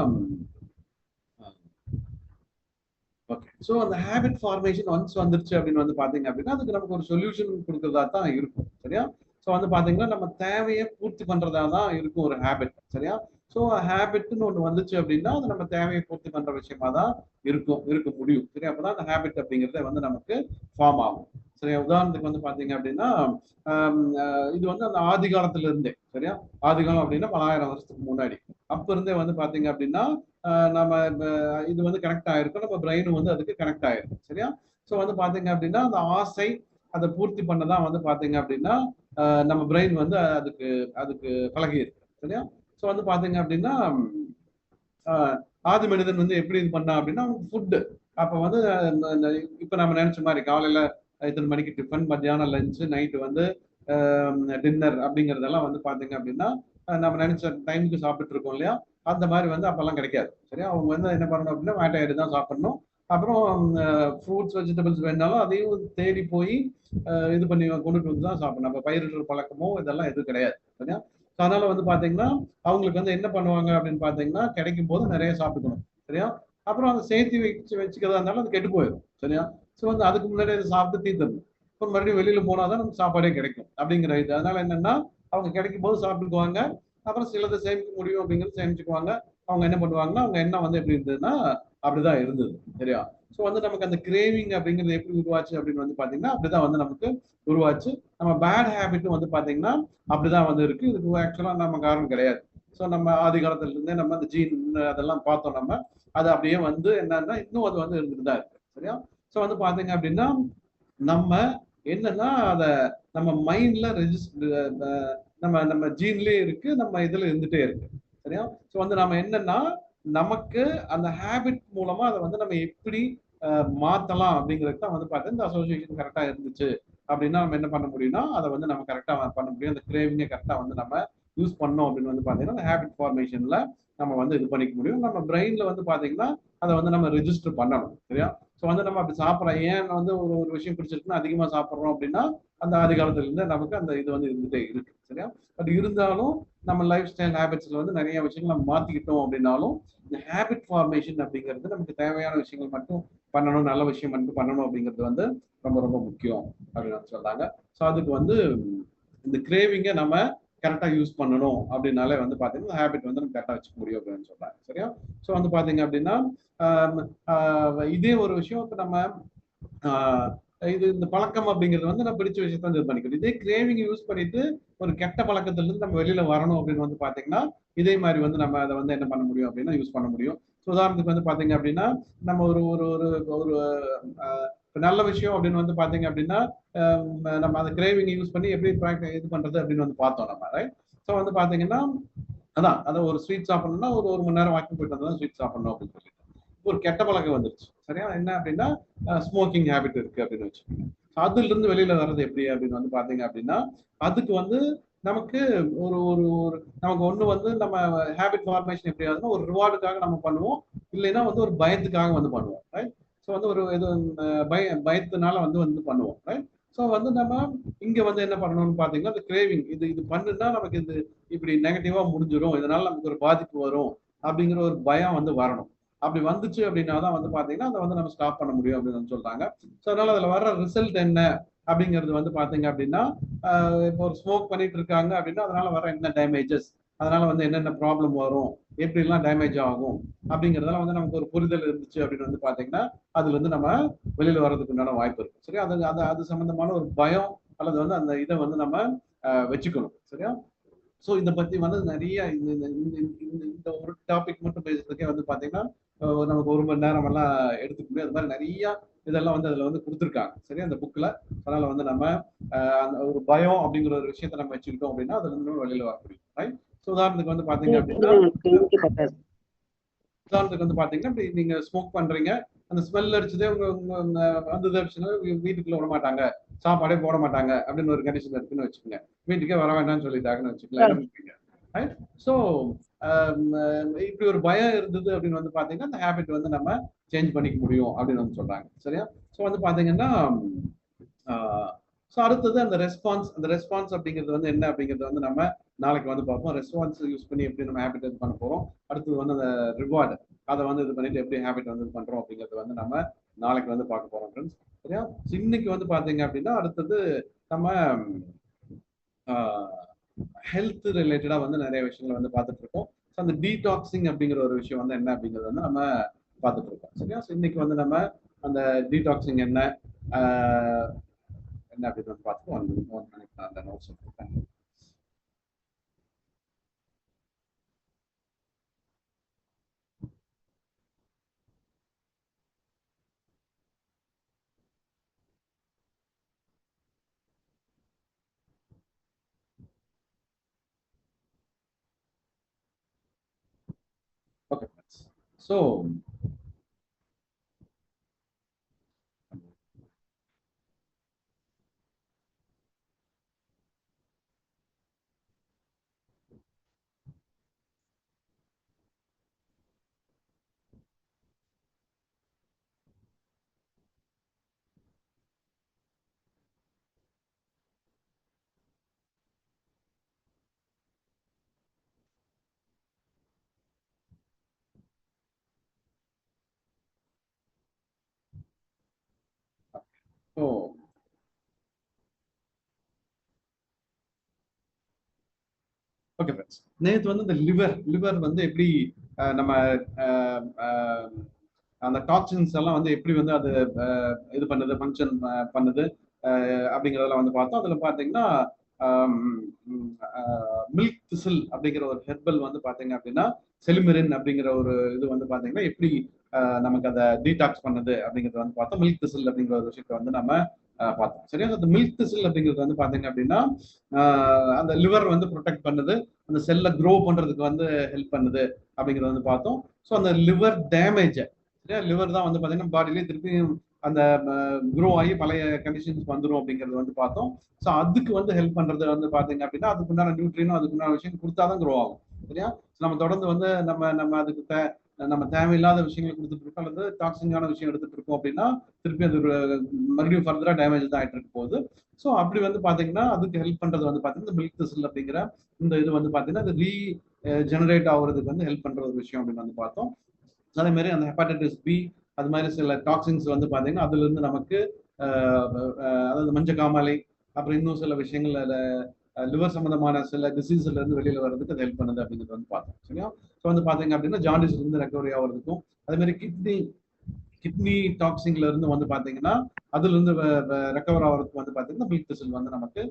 ஓகே. ஸோ அந்த ஹேபிட் ஃபார்மேஷன் ஒன்ஸ் வந்துருச்சு அப்படின்னு வந்து பாத்தீங்க அப்படின்னா அதுக்கு நமக்கு ஒரு சொல்யூஷன் கொடுக்கறதா தான் இருக்கும். சரியா? ஸோ வந்து பாத்தீங்கன்னா நம்ம தேவையை பூர்த்தி பண்றதா தான் இருக்கும் ஒரு ஹேபிட். சரியா? ஸோ ஹேபிட்னு ஒன்று வந்துச்சு அப்படின்னா அது நம்ம தேவையை பூர்த்தி பண்ற விஷயமா தான் இருக்க முடியும். சரியா? அப்பதான் அந்த ஹேபிட் அப்படிங்கிறத வந்து நமக்கு ஃபார்ம் ஆகும். சரியா? உதாரணத்துக்கு வந்து பாத்தீங்க அப்படின்னா இது வந்து அந்த ஆதி காலத்துல இருந்தே, சரியா? ஆதி காலம் அப்படின்னா பலாயிரம் வருஷத்துக்கு முன்னாடி அப்ப இருந்தே வந்து பாத்தீங்க அப்படின்னா நம்ம இது வந்து கனெக்ட் ஆயிருக்கும், நம்ம பிரெயினும் வந்து அதுக்கு கனெக்ட் ஆயிருக்கும். சரியா? ஸோ வந்து பாத்தீங்க அப்படின்னா அந்த ஆசை அதை பூர்த்தி பண்ணதான் வந்து பாத்தீங்க அப்படின்னா நம்ம பிரெயின் வந்து அதுக்கு அதுக்கு பழகி இருக்கு. சரியா? ஸோ வந்து பாத்தீங்க அப்படின்னா ஆதி மனிதன் வந்து எப்படி இது பண்ணா அப்படின்னா ஃபுட்டு அப்ப வந்து இப்ப நம்ம நினைச்ச மாதிரி காலையில இத்தனை மணிக்கு டிஃபன், மத்தியானம் லஞ்சு, நைட்டு வந்து டின்னர் அப்படிங்கறதெல்லாம் வந்து பாத்தீங்க அப்படின்னா நம்ம நினைச்ச டைமுக்கு சாப்பிட்டு இருக்கோம் இல்லையா? அந்த மாதிரி வந்து அப்பெல்லாம் கிடைக்காது. சரியா? அவங்க வந்து என்ன பண்ணணும் அப்படின்னா வேட்டையாடி தான் சாப்பிடணும். அப்புறம் ஃப்ரூட்ஸ் வெஜிடபிள்ஸ் வேணாலும் அதையும் தேடி போய் இது பண்ணி கொண்டுட்டு வந்து தான் சாப்பிடணும். நம்ம பயிரிடுற பழக்கமோ இதெல்லாம் எதுவும் கிடையாது. சரியா? அதனால வந்து பாத்தீங்கன்னா அவங்களுக்கு வந்து என்ன பண்ணுவாங்க அப்படின்னு பாத்தீங்கன்னா கிடைக்கும் போது நிறைய சாப்பிட்டுக்கணும். சரியா? அப்புறம் அதை சேர்த்து வச்சுக்கிறதா இருந்தாலும் அது கெட்டு போயிடும். சரியா? ஸோ வந்து அதுக்கு முன்னாடி அதை சாப்பிட்டு தீர்த்தணும். அப்புறம் மறுபடியும் வெளியில போனாதான் நமக்கு சாப்பாடே கிடைக்கும் அப்படிங்கிற இது. அதனால என்னன்னா அவங்க கிடைக்கும் போது சாப்பிட்டுக்குவாங்க. அப்புறம் சிலதை சேமிக்க முடியும் அப்படிங்கிறது சேமிச்சுக்குவாங்க. அவங்க என்ன பண்ணுவாங்கன்னா அவங்க எண்ணம் வந்து எப்படி இருந்ததுன்னா அப்படிதான் இருந்தது. சரியா? ஸோ வந்து நமக்கு அந்த கிரேவிங் அப்படிங்கிறது எப்படி உருவாச்சு அப்படின்னு வந்து பாத்தீங்கன்னா அப்படிதான் வந்து நமக்கு உருவாச்சு. நம்ம பேட் ஹேபிட்டும் வந்து பாத்தீங்கன்னா அப்படிதான் வந்து இருக்கு. இதுக்கு ஆக்சுவலா நம்ம காரணம் கிடையாது. ஸோ நம்ம ஆதி காலத்துல இருந்தே நம்ம அந்த ஜீன் அதெல்லாம் பார்த்தோம் நம்ம. அது அப்படியே வந்து என்னன்னா இன்னும் அது வந்து இருந்துட்டு தான் இருக்கு. சரியா? ஸோ வந்து பாத்தீங்க அப்படின்னா நம்ம என்னன்னா அத நம்ம மைண்ட்ல ரெஜிஸ்டர் நம்ம நம்ம ஜீன்லயே இருக்கு, நம்ம இதுல இருந்துட்டே இருக்கு. சரியா? ஸோ வந்து நம்ம என்னன்னா நமக்கு அந்த ஹேபிட் மூலமா அதை வந்து நம்ம எப்படி மாத்தலாம் அப்படிங்கிறது தான் வந்து பார்த்தா இந்த அசோசியேஷன் கரெக்டா இருந்துச்சு அப்படின்னா நம்ம என்ன பண்ண முடியும்னா அதை வந்து நம்ம கரெக்டா பண்ண முடியும். அந்த கிரேவிங்கை கரெக்டா வந்து நம்ம யூஸ் பண்ணோம் அப்படின்னு வந்து பாத்தீங்கன்னா அந்த ஹேபிட் ஃபார்மேஷன்ல நம்ம வந்து இது பண்ணிக்க முடியும். நம்ம பிரெயின்ல வந்து பாத்தீங்கன்னா அதை வந்து நம்ம ரெஜிஸ்டர் பண்ணணும். சரியா? ஸோ வந்து நம்ம அப்படி சாப்பிட்றோம், ஏன் வந்து ஒரு ஒரு விஷயம் பிடிச்சிருக்குன்னா அதிகமா சாப்பிட்றோம் அப்படின்னா அந்த ஆதி காலத்துல இருந்து நமக்கு அந்த இது வந்து இருந்துட்டே இருக்கு. சரியா? பட் இருந்தாலும் நம்ம லைஃப் ஸ்டைல் ஹேபிட்ஸ்ல வந்து நிறைய விஷயங்கள் நம்ம மாத்திக்கிட்டோம் அப்படின்னாலும் இந்த ஹேபிட் ஃபார்மேஷன் அப்படிங்கிறது நமக்கு தேவையான விஷயங்கள் மட்டும் பண்ணணும், நல்ல விஷயம் மட்டும் பண்ணணும் அப்படிங்கிறது வந்து ரொம்ப ரொம்ப முக்கியம் அப்படின்னு சொல்றாங்க. ஸோ அதுக்கு வந்து இந்த கிரேவிங்கை நம்ம கரெக்டா யூஸ் பண்ணணும் அப்படின்னாலே வந்து பாத்தீங்கன்னா ஹேபிட் வந்து நம்ம கரெக்டா வச்சுக்க முடியும் அப்படின்னு சொல்றாங்க. சரியா? ஸோ வந்து பாத்தீங்க அப்படின்னா இதே ஒரு விஷயம் இப்ப நம்ம இது இந்த பழக்கம் அப்படிங்கிறது வந்து நம்ம பிடிச்ச விஷயத்த வந்து இது பண்ணிக்கணும். இதே கிரேவிங் யூஸ் பண்ணிட்டு ஒரு கெட்ட பழக்கத்துல இருந்து நம்ம வெளியில வரணும் அப்படின்னு வந்து பாத்தீங்கன்னா இதே மாதிரி வந்து நம்ம அதை வந்து என்ன பண்ண முடியும் அப்படின்னா யூஸ் பண்ண முடியும். உதாரணத்துக்கு வந்து பாத்தீங்க அப்படின்னா நம்ம ஒரு ஒரு ஒரு ஒரு நல்ல விஷயம் அப்படின்னு வந்து பாத்தீங்க அப்படின்னா நம்ம அந்த கிரேவிங் யூஸ் பண்ணி எப்படி இது பண்றது அப்படின்னு வந்து பார்த்தோம் நம்ம. ரைட்? ஸோ வந்து பாத்தீங்கன்னா அதான் ஒரு ஸ்வீட் சாப்பிடணும்னா ஒரு ஒரு மணி நேரம் வாக்கிங் போயிட்டு வந்தா ஸ்வீட் சாப்பிடணும் அப்படின்னு சொல்லி ஒரு கெட்ட பழக்கம் வந்துருச்சு. சரியா? என்ன அப்படின்னா ஸ்மோக்கிங் ஹேபிட் இருக்கு அப்படின்னு வச்சுக்கோங்க. அதுல இருந்து வெளியில வர்றது எப்படி அப்படின்னு வந்து பாத்தீங்க அப்படின்னா அதுக்கு வந்து நமக்கு ஒரு ஒரு ஒரு நமக்கு ஒண்ணு வந்து நம்ம ஹேபிட் ஃபார்மேஷன் எப்படி ஆகுதுன்னா ஒரு ரிவார்டுக்காக நம்ம பண்ணுவோம், இல்லைன்னா வந்து ஒரு பயத்துக்காக வந்து பண்ணுவோம். ரைட்? ஸோ வந்து ஒரு இது பயத்தினால வந்து பண்ணுவோம், ரைட்? ஸோ வந்து நம்ம இங்க வந்து என்ன பண்ணணும்னு பாத்தீங்கன்னா, இந்த கிரேவிங் இது இது பண்ணுனா நமக்கு இது இப்படி நெகட்டிவா முடிஞ்சிடும், இதனால நமக்கு ஒரு பாதிப்பு வரும் அப்படிங்கிற ஒரு பயம் வந்து வரணும். அப்படி வந்துச்சு அப்படின்னா தான் வந்து பாத்தீங்கன்னா அதை வந்து நம்ம ஸ்டாப் பண்ண முடியும் அப்படின்னு வந்து சொல்றாங்க. ஸோ அதனால அதுல வர்ற ரிசல்ட் என்ன அப்படிங்கிறது வந்து பாத்தீங்க அப்படின்னா, இப்போ ஒரு ஸ்மோக் பண்ணிட்டு இருக்காங்க அப்படின்னா அதனால வர என்ன டேமேஜஸ், அதனால வந்து என்னென்ன ப்ராப்ளம் வரும், எப்படிலாம் டேமேஜ் ஆகும் அப்படிங்கிறதெல்லாம் வந்து நமக்கு ஒரு புரிதல் இருந்துச்சு அப்படின்னு வந்து பாத்தீங்கன்னா அதுல இருந்து நம்ம வெளியில வர்றதுக்கு உண்டான வாய்ப்பு இருக்கு. சரியா? அது அது அது சம்பந்தமான ஒரு பயம் அல்லது வந்து அந்த இதை வந்து நம்ம வச்சுக்கணும். சரியா? ஸோ இதை பத்தி வந்து நிறைய இந்த ஒரு டாபிக் மட்டும் பேசுறதுக்கே வந்து பாத்தீங்கன்னா நமக்கு 1 மணி நேரம் எல்லாம் எடுத்துக்க முடியும். அது மாதிரி நிறைய இதெல்லாம் வந்து அதுல வந்து கொடுத்துருக்காங்க. சரியா? அந்த புக்ல. அதனால வந்து நம்ம அந்த ஒரு பயம் அப்படிங்கிற ஒரு விஷயத்த நம்ம வச்சுக்கிட்டோம் அப்படின்னா அதுல இருந்து வெளியில வர முடியும், ரைட்? ஸோ உதாரணத்துக்கு வந்து பாத்தீங்க அப்படின்னா இப்படி நீங்க ஸ்மோக் பண்றீங்க, அந்த ஸ்மெல் அடிச்சதே உங்க வந்தது அப்படின்னா வீட்டுக்குள்ள விட மாட்டாங்க, சாப்பாடே போட மாட்டாங்க அப்படின்னு ஒரு கண்டிஷன் இருக்குன்னு வச்சுக்கோங்க. வீட்டுக்கே வர வேண்டாம்னு சொல்லிட்டாங்கன்னு வச்சுக்கலாம். ஸோ இப்படி ஒரு பயம் இருந்தது அப்படின்னு வந்து பாத்தீங்கன்னா அந்த ஹேபிட் வந்து நம்ம சேஞ்ச் பண்ணிக்க முடியும் அப்படின்னு வந்து சொல்றாங்க. சரியா? ஸோ வந்து பாத்தீங்கன்னா ஸோ அடுத்தது அந்த ரெஸ்பான்ஸ் அப்படிங்கிறது வந்து என்ன அப்படிங்கிறது வந்து நம்ம நாளைக்கு வந்து பார்ப்போம். ரெஸ்பான்ஸ் யூஸ் பண்ணி எப்படி நம்ம ஹேபிட் இது பண்ண போறோம், அடுத்தது வந்து அந்த ரிவார்டு அதை வந்து இது பண்ணிட்டு எப்படி ஹேபிட் வந்து இது பண்றோம் அப்படிங்கிறது வந்து நம்ம நாளைக்கு வந்து பார்க்க போறோம் ஃப்ரெண்ட்ஸ். சரியா? இன்னைக்கு வந்து பாத்தீங்க அப்படின்னா அடுத்தது நம்ம ஹெல்த் ரிலேட்டடா வந்து நிறைய விஷயங்களை வந்து பார்த்துட்டு இருக்கோம். அந்த டீடாக்சிங் அப்படிங்கிற ஒரு விஷயம் வந்து என்ன அப்படிங்கிறது வந்து நம்ம பார்த்துட்டு இருக்கோம். சரியா? ஸோ இன்னைக்கு வந்து நம்ம அந்த டீடாக்சிங் என்ன என்ன அப்படின்னு பார்த்து அந்த நோட்ஸ் கொடுப்பேன். Okay so so okay friends, நேற்று வந்து இந்த லிவர் வந்து எப்படி நம்ம அந்த டாக்ஸின்ஸ் எல்லாம் வந்து எப்படி வந்து அது இது பண்ணுது, ஃபங்க்ஷன் பண்ணுது அப்படிங்கிறதெல்லாம் வந்து பார்த்தோம். அதில் பார்த்தீங்கன்னா மில்க் திசில் அப்படிங்கிற ஒரு ஹெர்பல் வந்து பார்த்தீங்க அப்படின்னா செலிமெரின் அப்படிங்கிற ஒரு இது வந்து பார்த்தீங்கன்னா எப்படி நமக்கு அதை டீடாக்ஸ் பண்ணுது அப்படிங்கிறது வந்து பார்த்தோம். மில்க் திசில் அப்படிங்கிற ஒரு விஷயத்தை வந்து நம்ம பார்த்தோம். சரியா? அந்த மில்க் திசில் அப்படிங்கிறது வந்து பார்த்தீங்க அப்படின்னா அந்த லிவர் வந்து ப்ரொடெக்ட் பண்ணுது, அந்த செல்லை க்ரோ பண்றதுக்கு வந்து ஹெல்ப் பண்ணுது அப்படிங்கிறத வந்து பார்த்தோம். ஸோ அந்த லிவர் டேமேஜை, லிவர் தான் வந்து பார்த்தீங்கன்னா பாடியிலே திருப்பி அந்த க்ரோ ஆகி பழைய கண்டிஷன்ஸ் வந்துடும் அப்படிங்கிறது வந்து பார்த்தோம். ஸோ அதுக்கு வந்து ஹெல்ப் பண்றது வந்து பார்த்தீங்க அப்படின்னா அதுக்குண்டான நியூட்ரியனும் அதுக்குண்டான விஷயம் கொடுத்தாதான் க்ரோ ஆகும். சரியா? நம்ம தொடர்ந்து வந்து நம்ம நம்ம அதுக்கு நம்ம தேவையில்லாத விஷயங்களை கொடுத்துட்டு இருக்கோம் அல்லது டாக்ஸிங்கான விஷயம் எடுத்துட்டு இருக்கோம் அப்படின்னா திருப்பி அது மறுபடியும் ஃபர்தரா டேமேஜ் தான் ஆயிட்டு இருக்க போகுது. ஸோ அப்படி வந்து பாத்தீங்கன்னா அதுக்கு ஹெல்ப் பண்றது வந்து பாத்தீங்கன்னா மில்க் திசில் அப்படிங்கிற இந்த இது வந்து பாத்தீங்கன்னா அது ஜெனரேட் ஆகுறதுக்கு வந்து ஹெல்ப் பண்ற ஒரு விஷயம் அப்படின்னு வந்து பார்த்தோம். அதே மாதிரி அந்த ஹெப்பாடைட்டிஸ் பி அது மாதிரி சில டாக்ஸின்ஸ் வந்து பாத்தீங்கன்னா அதுல இருந்து நமக்கு அதாவது மஞ்சக்காமலை அப்புறம் இன்னும் சில விஷயங்கள் லிவர் சம்பந்தமான சில டிசீஸ்ல இருந்து வெளியில வர்றதுக்கு அது ஹெல்ப் பண்ணுது அப்படிங்கிறது வந்து பார்த்தோம். சரியா? ஸோ வந்து பாத்தீங்க அப்படின்னா ஜாண்டிஸ்ல இருந்து ரெக்கவரி ஆகிறதுக்கும், அதே மாதிரி கிட்னி டாக்ஸிங்ல இருந்து வந்து பாத்தீங்கன்னா அதுல இருந்து ரெக்கவர் ஆகிறதுக்கு வந்து பாத்தீங்கன்னா மில்க் திசில் வந்து நமக்கு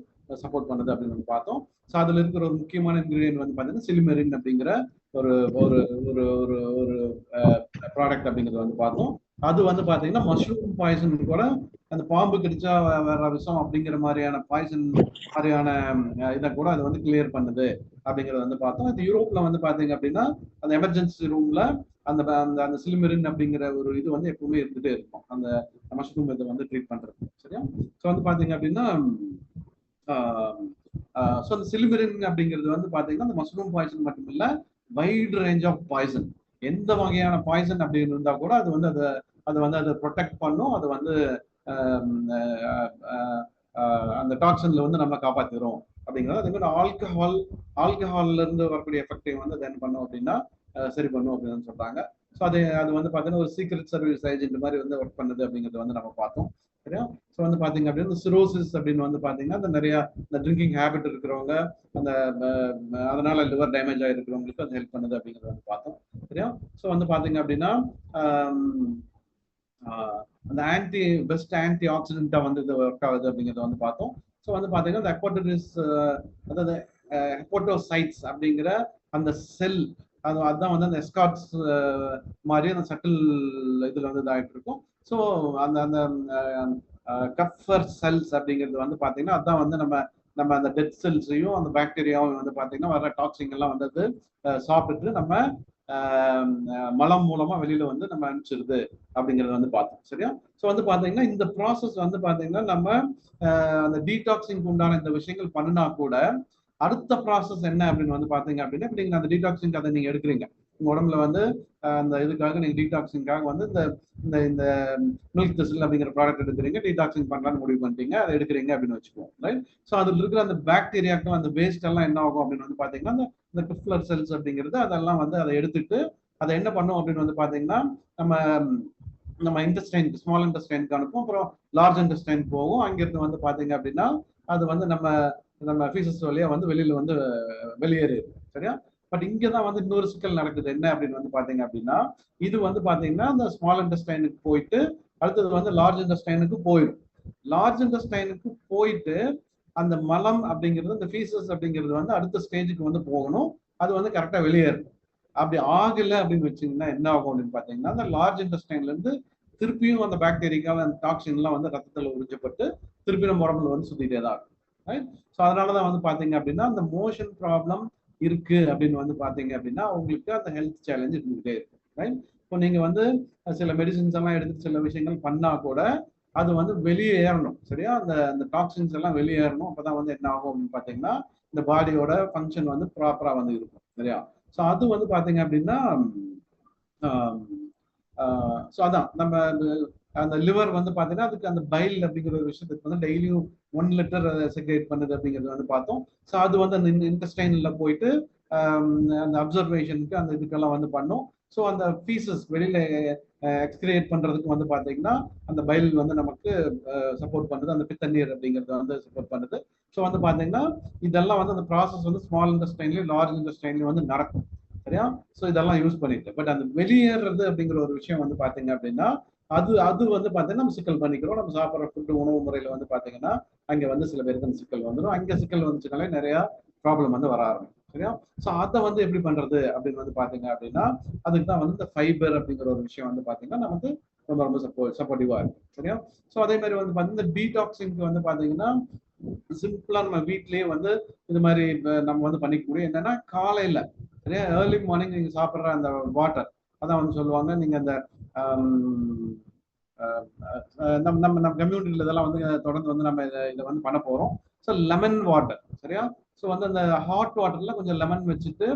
சப்போர்ட் பண்ணுது அப்படின்னு வந்து பார்த்தோம். ஸோ அதுல இருக்கிற ஒரு முக்கியமான இன்கிரீடியன்ட் வந்து பாத்தீங்கன்னா சிலிமெரின் அப்படிங்கிற ஒரு ஒரு ஒரு ஒரு ஒரு ப்ராடக்ட் அப்படிங்கிறது வந்து பார்த்தோம். அது வந்து பாத்தீங்கன்னா மஷ்ரூம் பாய்சன் கூட அந்த பாம்பு கடிச்சா வர விஷம் அப்படிங்கிற மாதிரியான பாய்சன் மாதிரியான இதை கூட அது வந்து கிளியர் பண்ணுது அப்படிங்கறத வந்து பார்த்தோம். இது யூரோப்ல வந்து பாத்தீங்க அப்படின்னா அந்த எமர்ஜென்சி ரூம்ல அந்த அந்த அந்த சிலிமெரின் அப்படிங்கிற ஒரு இது வந்து எப்பவுமே இருந்துட்டே இருக்கும் அந்த மஷ்ரூம் இதை வந்து ட்ரீட் பண்றது. சரியா? ஸோ வந்து பாத்தீங்க அப்படின்னா ஸோ அந்த சிலிமெரின் அப்படிங்கிறது வந்து பாத்தீங்கன்னா அந்த மஷ்ரூம் பாய்சன் மட்டும் இல்ல, வைட் ரேஞ்ச் ஆஃப் பாய்சன், எந்த வகையான பாய்சன் அப்படின்னு இருந்தா கூட அது வந்து அது வந்து அதை ப்ரொடெக்ட் பண்ணும். அது வந்து அந்த டாக்ஸின்ல வந்து நம்ம காப்பாத்திரும் அப்படிங்கிறது. அதே மாதிரி ஆல்கஹால்ல இருந்து வரக்கூடிய எஃபெக்டை வந்து தென் பண்ணும் அப்படின்னா சரி பண்ணும் அப்படின்னு சொல்றாங்க. ஸோ அது வந்து பார்த்தீங்கன்னா ஒரு சீக்ரெட் சர்வீஸ் ஏஜென்ட் மாதிரி வந்து ஒர்க் பண்ணுது அப்படிங்கிறது வந்து நம்ம பார்த்தோம். சரியா? ஸோ வந்து பாத்தீங்க அப்படின்னா சிரோசிஸ் அப்படின்னு வந்து பாத்தீங்கன்னா அந்த நிறைய இந்த ட்ரிங்கிங் ஹேபிட் இருக்கிறவங்க அந்த அதனால லிவர் டேமேஜ் ஆகிருக்கிறவங்களுக்கு அது ஹெல்ப் பண்ணுது அப்படிங்கிறத வந்து பார்த்தோம். சரியா? ஸோ வந்து பாத்தீங்க அப்படின்னா அந்த பெஸ்ட் ஆன்டி ஆக்சிடென்ட்டா வந்து இது ஒர்க் ஆகுது அப்படிங்கிறத வந்து பார்த்தோம். ஸோ வந்து பாத்தீங்கன்னா இந்த ஹெப்போட்டிஸ் அதாவது ஹெப்போட்டோசைட்ஸ் அப்படிங்கிற அந்த செல் அதுதான் வந்து அந்த எஸ்கார்ட்ஸ் மாதிரி அந்த சட்டில் இதுல வந்து இதாகிட்டு இருக்கும். ஸோ அந்த அந்த கஃபர் செல்ஸ் அப்படிங்கிறது வந்து பாத்தீங்கன்னா அதான் வந்து நம்ம அந்த டெட் செல்ஸையும் அந்த பாக்டீரியாவும் வந்து பாத்தீங்கன்னா வர டாக்ஸின் எல்லாம் வந்து சாப்பிட்டு நம்ம மலம் மூலமா வெளியில வந்து நம்ம அனுப்பிச்சிருது அப்படிங்கறத வந்து பார்த்தோம். சரியா? ஸோ வந்து பாத்தீங்கன்னா இந்த ப்ராசஸ் வந்து பாத்தீங்கன்னா நம்ம அந்த டீடாக்சிங் உண்டான இந்த விஷயங்கள் பண்ணினா கூட அடுத்த ப்ராசஸ் என்ன அப்படின்னு வந்து பாத்தீங்க அப்படின்னா இப்ப நீங்க அந்த டீடாக்சிங் அதை நீங்க எடுக்கிறீங்க உங்க உடம்புல வந்து அந்த இதுக்காக நீங்க டீடாக்சிங்காக வந்து இந்த இந்த மில்க் திசில் அப்படிங்கிற ப்ராடக்ட் எடுக்கிறீங்க, டீடாக்சிங் பண்ணலாம்னு முடிவு பண்ணிட்டீங்க, அதை எடுக்கிறீங்க அப்படின்னு வச்சுக்குவோம். ரைட்? ஸோ அதில் இருக்கிற அந்த பாக்டீரியாக்கள் அந்த வேஸ்ட் எல்லாம் என்ன ஆகும் அப்படின்னு வந்து பாத்தீங்கன்னா இந்த கிறிஸ்டல் செல்ஸ் அப்படிங்கிறது அதெல்லாம் வந்து அதை எடுத்துட்டு அதை என்ன பண்ணும் அப்படின்னு வந்து பாத்தீங்கன்னா நம்ம இன்டெஸ்டைன் ஸ்மால் இன்டெஸ்டைனுக்கு அனுப்பும், அப்புறம் லார்ஜ் இன்டெஸ்டைன் போகும். அங்கிருந்து வந்து பாத்தீங்க அப்படின்னா அது வந்து நம்ம ஃபீசஸ் வழியா வந்து வெளியில வந்து வெளியேறிடும். சரியா? பட் இங்கதான் வந்து இன்னொரு சிக்கல் நடக்குது. என்ன அப்படின்னு வந்து பாத்தீங்க அப்படின்னா இது வந்து பாத்தீங்கன்னா அந்த ஸ்மால் இன்டெஸ்டைனுக்கு போயிட்டு அடுத்தது வந்து லார்ஜ் இன்டெஸ்டைனுக்கு போயிடும். லார்ஜ் இன்டெஸ்டைனுக்கு போயிட்டு அந்த மலம் அப்படிங்கிறது இந்த ஃபீசஸ் அப்படிங்கிறது வந்து அடுத்த ஸ்டேஜுக்கு வந்து போகணும். அது வந்து கரெக்டா வெளியேறும். அப்படி ஆகல அப்படின்னு வச்சீங்கன்னா என்ன ஆகும் அப்படின்னு பாத்தீங்கன்னா அந்த லார்ஜ் இன்டெஸ்டைன்ல இருந்து திருப்பியும் அந்த பாக்டீரியாக்கான அந்த டாக்ஸின் எல்லாம் வந்து ரத்தத்துல உறிஞ்சப்பட்டு திருப்பி நம்ம உடம்புல வந்து சுத்திட்டே தான் இருக்கும். ரைட்? ஸோ அதனாலதான் வந்து பாத்தீங்க அப்படின்னா அந்த மோஷன் ப்ராப்ளம் இருக்கு அப்படின்னு வந்து பாத்தீங்க அப்படின்னா உங்களுக்கு அந்த ஹெல்த் சேலஞ்ச் இருந்துகிட்டே இருக்கு. ரைட்? இப்போ நீங்க வந்து சில மெடிசின்ஸ் எல்லாம் எடுத்து சில விஷயங்கள் பண்ணா கூட அது வந்து வெளியே ஏறணும். சரியா? அந்த டாக்ஸின்ஸ் எல்லாம் வெளியேறணும். அப்பதான் வந்து என்ன ஆகும் அப்படின்னு பாத்தீங்கன்னா இந்த பாடியோட ஃபங்க்ஷன் வந்து ப்ராப்பரா வந்து இருக்கும். சரியா? ஸோ அது வந்து பாத்தீங்க அப்படின்னா ஸோ அதான் நம்ம அந்த லிவர் வந்து பாத்தீங்கன்னா அதுக்கு அந்த பைல் அப்படிங்கிற ஒரு விஷயத்துக்கு வந்து டெய்லியும் 1 லிட்டர் செக்ரேட் பண்ணுது அப்படிங்கிறது வந்து பார்த்தோம். ஸோ அது வந்து அந்த இன்டெஸ்டைன்ல போயிட்டு அந்த அப்சர்வேஷனுக்கு அந்த இதுக்கெல்லாம் வந்து பண்ணும். ஸோ அந்த பீசஸ் வெளியில எக்ஸ்கிரியேட் பண்றதுக்கு வந்து பாத்தீங்கன்னா அந்த பைல் வந்து நமக்கு சப்போர்ட் பண்ணுது, அந்த பித்தநீர் அப்படிங்கிறது வந்து சப்போர்ட் பண்ணுது. ஸோ வந்து பாத்தீங்கன்னா இதெல்லாம் வந்து அந்த ப்ராசஸ் வந்து ஸ்மால் இன்டெஸ்டைன்லயும் லார்ஜ் இன்டெஸ்டைன்லயும் வந்து நடக்கும். சரியா? ஸோ இதெல்லாம் யூஸ் பண்ணிட்டு பட் அந்த வெளியேறது அப்படிங்கிற ஒரு விஷயம் வந்து பாத்தீங்க அப்படின்னா அது வந்து பாத்தீங்கன்னா நம்ம சிக்கல் பண்ணிக்கிறோம். நம்ம சாப்பிட்ற ஃபுட்டு உணவு முறையில வந்து பாத்தீங்கன்னா அங்க வந்து சில பேருக்கு அந்த சிக்கல் வந்துடும். அங்க சிக்கல் வந்துச்சுனாலே நிறைய ப்ராப்ளம் வந்து வர ஆரம்பிக்கும். சரியா? ஸோ அதை வந்து எப்படி பண்றது அப்படின்னு வந்து பாத்தீங்க அப்படின்னா அதுக்கு தான் வந்து இந்த ஃபைபர் அப்படிங்கிற ஒரு விஷயம் வந்து பாத்தீங்கன்னா நமக்கு ரொம்ப ரொம்ப சப்போர்ட்டிவா இருக்கும். சரியா? ஸோ அதே மாதிரி வந்து பாத்தீங்கன்னா டீடாக்சிங்க்கு வந்து பாத்தீங்கன்னா சிம்பிளா நம்ம வீட்லயே வந்து இது மாதிரி நம்ம வந்து பண்ணிக்கக்கூடிய என்னன்னா காலையில சரியா ஏர்லி மார்னிங் நீங்க சாப்பிட்ற அந்த வாட்டர் அதான் வந்து சொல்லுவாங்க நீங்க அந்த நம்ம கம்யூனிட்டியில இதெல்லாம் வந்து தொடர்ந்து வந்து நம்ம இதை வந்து பண்ண போறோம். So lemon water. சரியா? ஸோ வந்து அந்த ஹாட் வாட்டர்ல கொஞ்சம் லெமன் வச்சுட்டு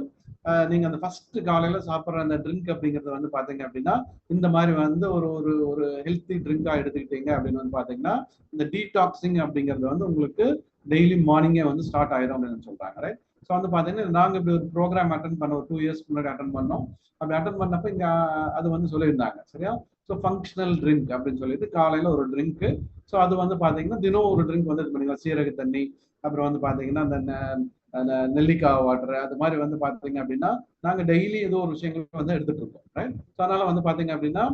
நீங்க அந்த ஃபர்ஸ்ட் காலையில சாப்பிட்ற அந்த ட்ரிங்க் அப்படிங்கறது வந்து பாத்தீங்க அப்படின்னா இந்த மாதிரி வந்து ஒரு ஒரு ஒரு ஹெல்த்தி ட்ரிங்கா எடுத்துக்கிட்டீங்க அப்படின்னு வந்து பாத்தீங்கன்னா இந்த டீடாக்சிங் அப்படிங்கிறது வந்து உங்களுக்கு டெய்லி மார்னிங்கே வந்து ஸ்டார்ட் ஆயிடும் அப்படின்னு சொல்றாங்க. ரைட்? ஸோ வந்து பாத்தீங்கன்னா நாங்க இப்படி ஒரு ப்ரோக்ராம் அட்டன் பண்ண ஒரு 2 இயர்ஸ்க்கு முன்னாடி அட்டன் பண்ணோம். அப்படி அட்டன் பண்ணப்ப இங்க அது வந்து சொல்லியிருந்தாங்க. சரியா? ஸோ ஃபங்க்ஷனல் ட்ரிங்க் அப்படின்னு சொல்லிட்டு காலையில ஒரு ட்ரிங்க். ஸோ அது வந்து பாத்தீங்கன்னா தினம் ஒரு ட்ரிங்க் வந்து இது பண்ணீங்க சீரக தண்ணி, அப்புறம் வந்து பாத்தீங்கன்னா அந்த நெல்லிக்காய் வாட்டர் அது மாதிரி வந்து பாத்தீங்க அப்படின்னா நாங்க டெய்லி ஏதோ ஒரு விஷயங்கள் வந்து எடுத்துட்டு இருக்கோம். ரைட்? ஸோ அதனால வந்து பாத்தீங்க அப்படின்னா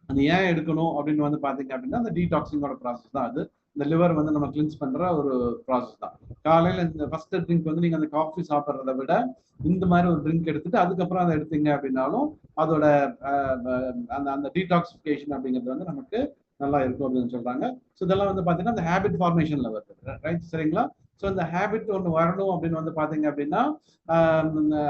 அது ஏன் எடுக்கணும் அப்படின்னு வந்து பாத்தீங்க அப்படின்னா அந்த டீடாக்சிங்கோட ப்ராசஸ் தான் அது. இந்த லிவர் வந்து நம்ம கிளின்ஸ் பண்ற ஒரு ப்ராசஸ் தான். காலையில இந்த ஃபர்ஸ்ட் ட்ரிங்க் வந்து நீங்க அந்த காஃபி சாப்பிட்றத விட இந்த மாதிரி ஒரு ட்ரிங்க் எடுத்துட்டு அதுக்கப்புறம் அதை எடுத்தீங்க அப்படின்னாலும் அதோட அந்த அந்த டீடாக்சிஃபிகேஷன் அப்படிங்கிறது வந்து நமக்கு நல்லா இருக்கும் அப்படின்னு சொல்றாங்க. ஸோ இதெல்லாம் வந்து பாத்தீங்கன்னா அந்த ஹேபிட் ஃபார்மேஷன்ல வருது. ரைட்? சரிங்களா? ஸோ இந்த ஹேபிட் ஒன்று வரணும் அப்படின்னு வந்து பாத்தீங்க அப்படின்னா